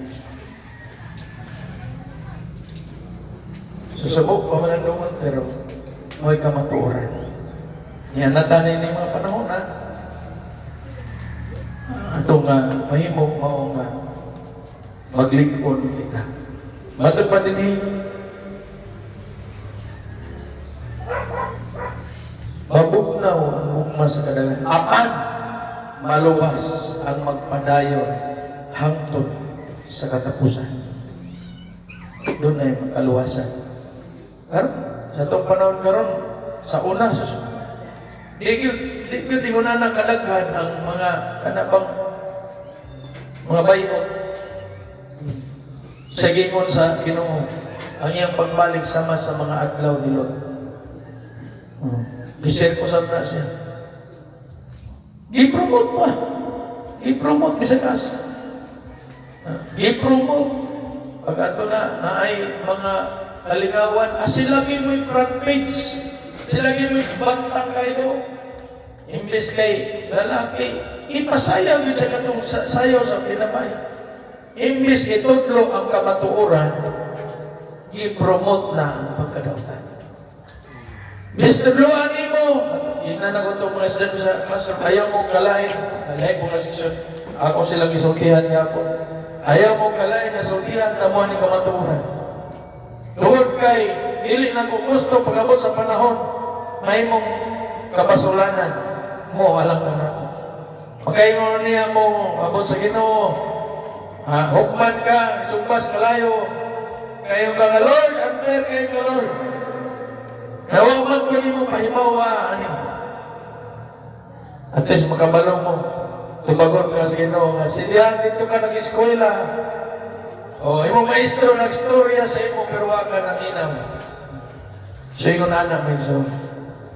Susubok pa man ang lumot, pero may kamatuoran. Yan natanin ng mga panahon na ato nga mahimo mao nga maglikod kita. Matod pa din mabugnaw ang ugma sa kadaghan. Apan maluwas ang magpadayon hangtod sa katapusan. Doon ay magkaluwasan. Karon sa itong panahon karon sa una di na nakadaghan ang mga kanabang mga bayot. Sa gingon sa Ginoo, ang iyang pagbalik sama sa mga adlaw ni Lot. Gisir ko sa siya. Gi-promote pa. Gi-promote bisa kas. Gi-promote. Pag ato na ay mga kalingawan, sila may front page. Sila may bantang kayo. Imbes kay lalaki, ipasayaw yun sa katong sayaw sa pinamay. Imbes kay tudlo ang kamatuoran, i-promote na ang pagkadautan. Mr. Luani mo, yun na nagutong mga estudyante sa classroom, ayaw mong kalain, nalahin ko na seksyon, ako silang isultihan niya po. Ayaw mong kalain na sultihan, tamuhan ni kamatuoran. Tungod kay, dili na kung gusto pag-abot sa panahon, may mong kabasulanan mo, alam ka na. Pagkain niya mo, abot sa Ginoo, hukman ka, sumbas kalayo, kayo ka nga Lord, unfair kayo ka Lord. Nawaman ko niyo pahibawa, ani. At least makabalong mo, tumagon ka sa Ginoo, silihan dito ka nag-eskwela, o imo maestro nag-storya sa imo, pero waka nang inam. So yung anak mo, so,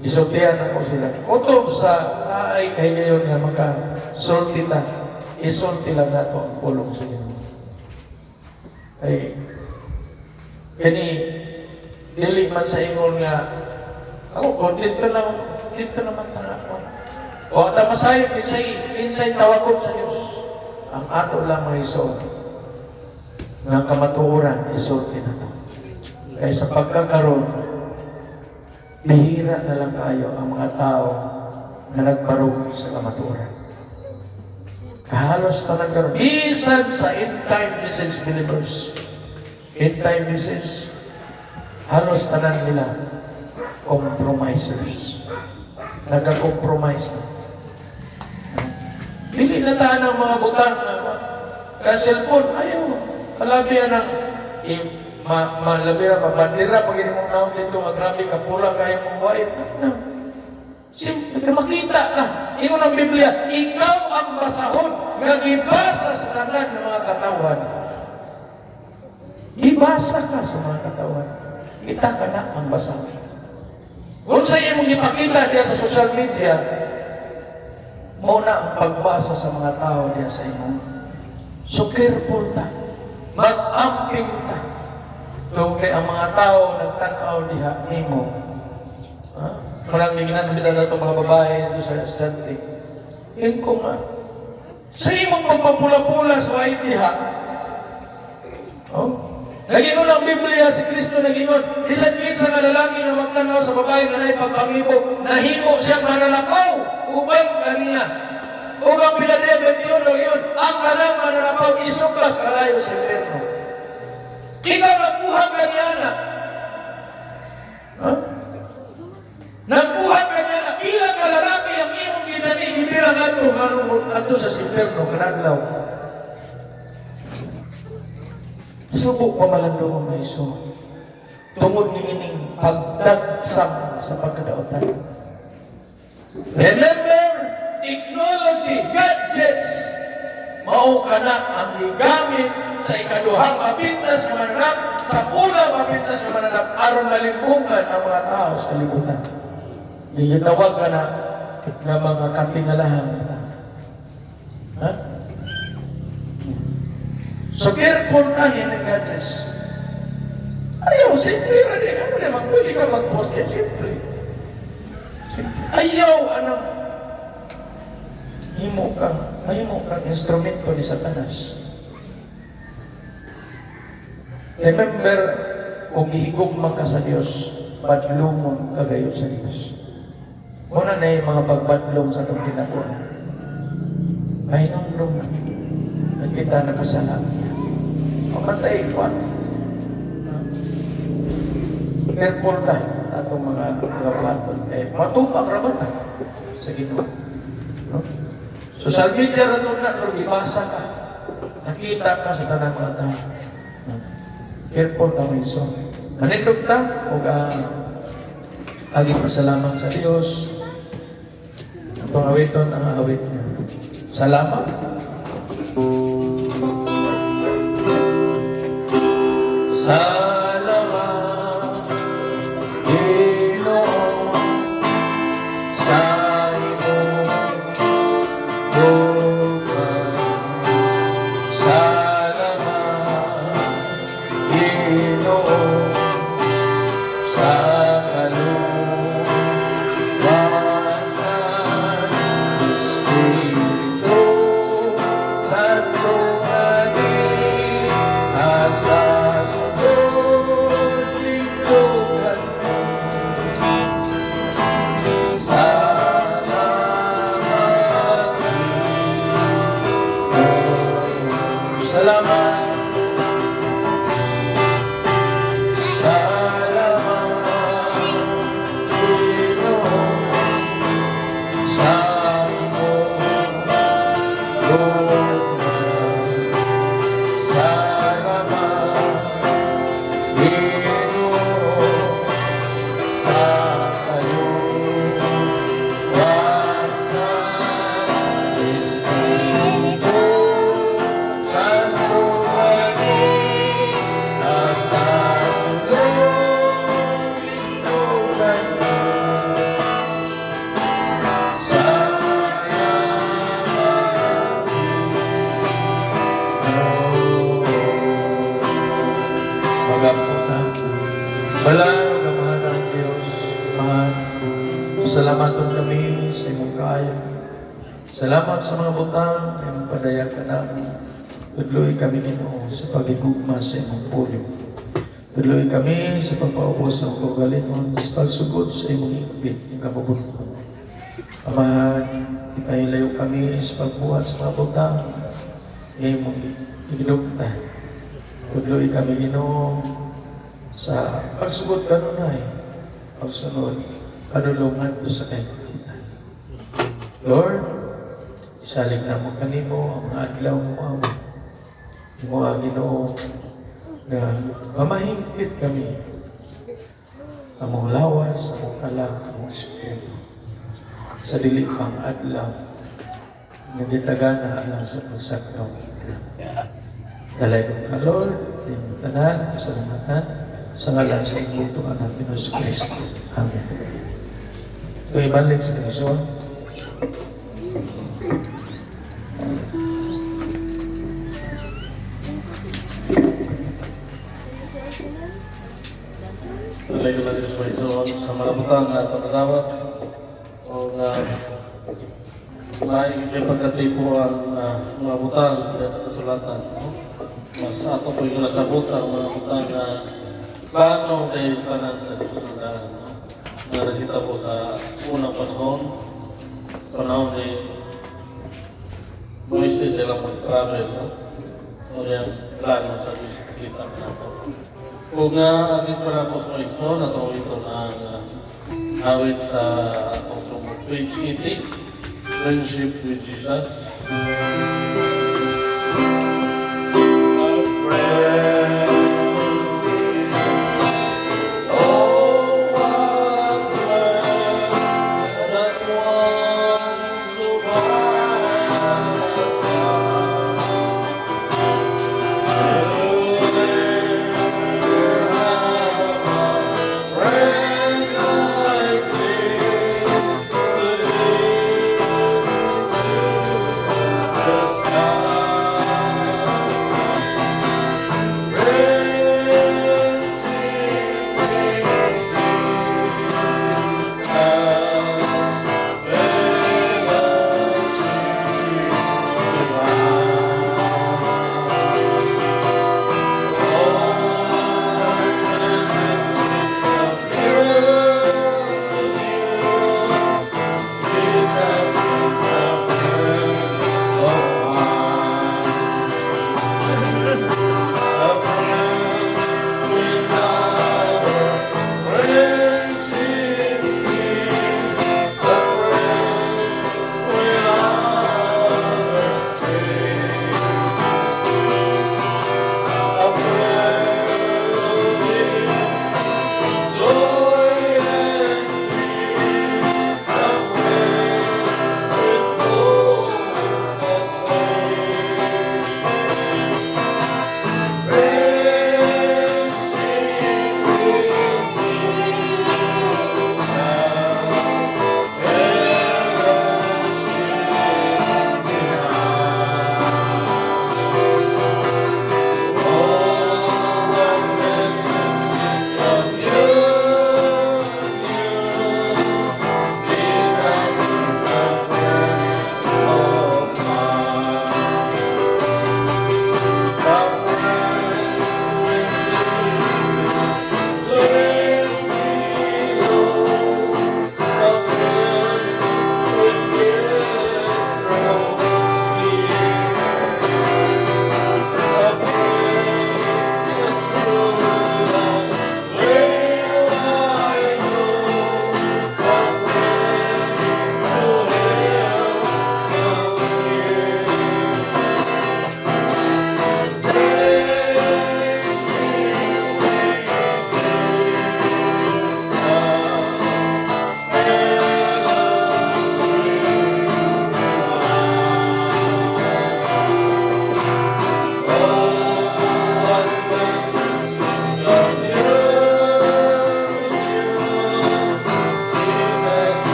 isultihan ako sila. Kutob sa ay kay ngayon nga maka-sulti ta. Isulti lang nato ang pulong sa inyo. Ay, kani, dili man sa ingon nga, ako, dito naman ta ako. O, at masayo, kinsay tawagod sa Diyos. Ang ato lang mga iso, ng kamatuoran, isulti na to. Kaya sa pagkakaroon, bihira na lang kayo ang mga tao na nagbarog sa kamatuoran. Halos na nagkaroon. Bisan sa end-time message believers, end-time message, halos tanan nila compromisers. Nagka-compromise na. Dili na taan ang mga butang ka cellphone. Ayaw. Kalabihan ang malabira, mabandira, pag hindi mong naon dito, magrabi ka pula, kaya mong wait. Makita ka. Ino ng Biblia, ikaw ang basahon na ibasa sa tanan ng mga katawan. Ibasa ka sa mga katawan. Kita ka na ang basahon. Kung sa iyo mong ipakita diya sa social media, muna ang pagbasa sa mga tao diya sa imo. So careful ta. Mag-amping ta. So kay ang mga tao nagtanaw diha nimo. Marang gingan bitaw na itong mga babae dito sa estudyante. Yun ko nga. Sa imong pagpapula-pula sa white diha. Nagingon ang Biblia, si Kristo nagingon, isang kinsa nga lalaki na magtanaw sa babae na naipagpangibog, nahimo siyang mananakaw, ubang kaniya. Ugang pinadiyag ng Diyon o yun, ang kanang mananakaw, isuklas kalayo sa impyerno. Ikaw nagbuhat ka niya na. Nagbuhat ka niya na, ilang ka lalaki ang imong ginanigibirang ato sa impyerno, kanaglaw. Subok pa malando ang may iso. Tungod ni ining pagdagsam sa pagkadautan. Remember, technology, gadgets, mao ka na ang igamit sa ikaduhang mapintas na mananap, sa unang mapintas na mananap, aron malimbungan ang mga tao sa kalibutan. Ginawag ka na ng mga katingalahan. Ha? So careful na yan ang gadgets. Ayaw, simple na din. Ano naman, pwede ka mag-post yan, simple. Ayaw, anong himo kang instrumento ni Satanas. Remember, kung gihigugma ka sa Diyos, badlumon kagayon sa Diyos. Muna na yung mga pagbadlong sa itong tinakuha. Ay, nung kita nakasalang niya. Mamatay ko. Careful ka sa itong mga platon. Matupak raman na sa Ginoo. No? Social media rin na, pero ibasa ka. Nakita ka sa tanang mga tao. Careful ka may iso. Manindog ta, huwag aging pasalamat sa Diyos. Itong awiton ang awit niya. Salamat. Salamat sa mga butang na padayag ka namin. Tudloy kami Ginoo sa pagigugma sa imong pulyo. Tudloy kami sa pagpaubos ng kagaliton sa pagsugod sa imong higpit ng kabubuton. Amahan, ipahilayo kami sa pagbuhat sa mga butang na imong iginugtan. Tudloy kami Ginoo sa pagsugod kanunay, pagsunod, kadulungan do sa kaibigan. Lord, isalig na mo kanimo ang mga adlaw mo ang mga Ginoo na mamahingpit kami among lawas, among alam, among espiritu sa dili pang adlaw na ditagana alang sa pagsakaw. Dalay ko ka, Lord, yung tanan, salamatan, sa ngalan sa puto anak ni Jesus Cristo. Amen. Ito ibalik sa Luzon. Alay ko natin sa Luzon sa mga butang na pagkakawat o may pagkatipo ang mga butang sa kasulatan. Mas ato po yung nasabot ang mga butang na plano kay tanan sa Diyos ang daan. Nakikita po sa unang panahon ni Moises silang mag-travel. So yung plano sa Diyos kita nato. Kung agad para po sa iso, natuloy ito na awit sa page 80, Friendship with Jesus.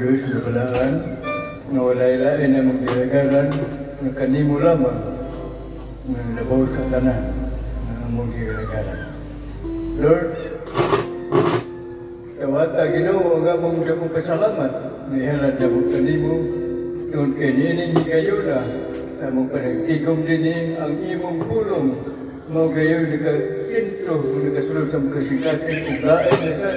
Diyos na balaan, na walay lain na mong ginagaran, na kanimo lamang, na nabaw sa tanan, na mong ginagaran. Lord, tawata Ginoo nga mong dakong pasalamat, na ihalad na mong kanimo, noon kay nining kayo na, sa mong panagtigom din ang imong pulong, mga gayo nakakinto, nakasulog sa mga sikatin, kung lain na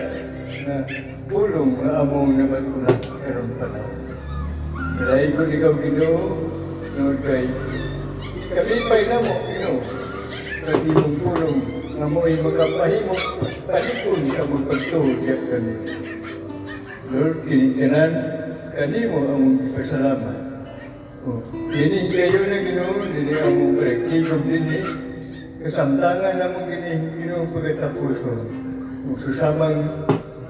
pulong na among naman ulat karong panahon. Dahil ko ikaw Ginoo, noon kay kalipay na mo, Ginoo, sa imong pulong, nga mo'y makapahimok, palikon sa mong pagtuhod yan kanino. Lord, kinikanan, kanimo among pasalamat. Kini kayo na Ginoo, dili among praktikong dini, kasamtangan namong Ginoo pagkatapos ko. Susamang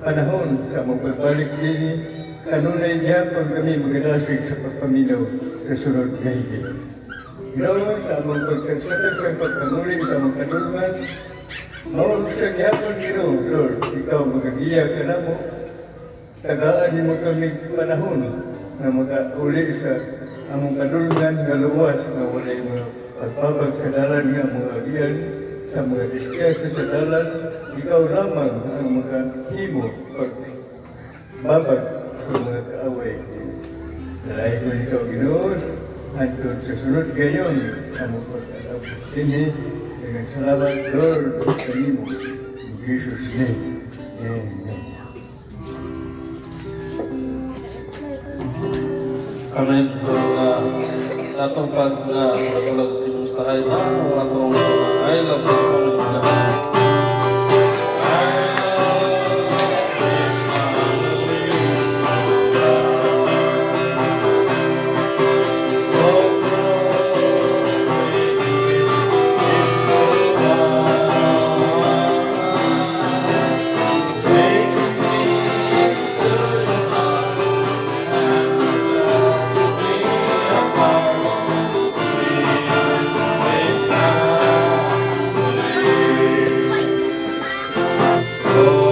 panahon sa among pagbalik dini, kanunay gihapon kami magdasig sa pagpaminaw sa sunod nga higit. Ginoo, sa among pagkagsatag sa pagpanguling sa among katulungan, mawag sa gihapon Ginoo, Lord, ikaw magagiya ka na mo, tagaan ni mo kami panahon na mag-uli sa among kadulungan nga luwas na walay mga pagbabag sa dalan nga mga agian sa mga diskesa sa dalan, ikaw lamang ang makahimo pagbabag sa mga kaaway. Dahil ko ikaw Ginoo, hantod sa sunod gayon among pagkatapos din dengan salamat Lord kanimo in Jesus name. Amen. Amen. Atong pag-ulag timustahay na atong I love this moment. Oh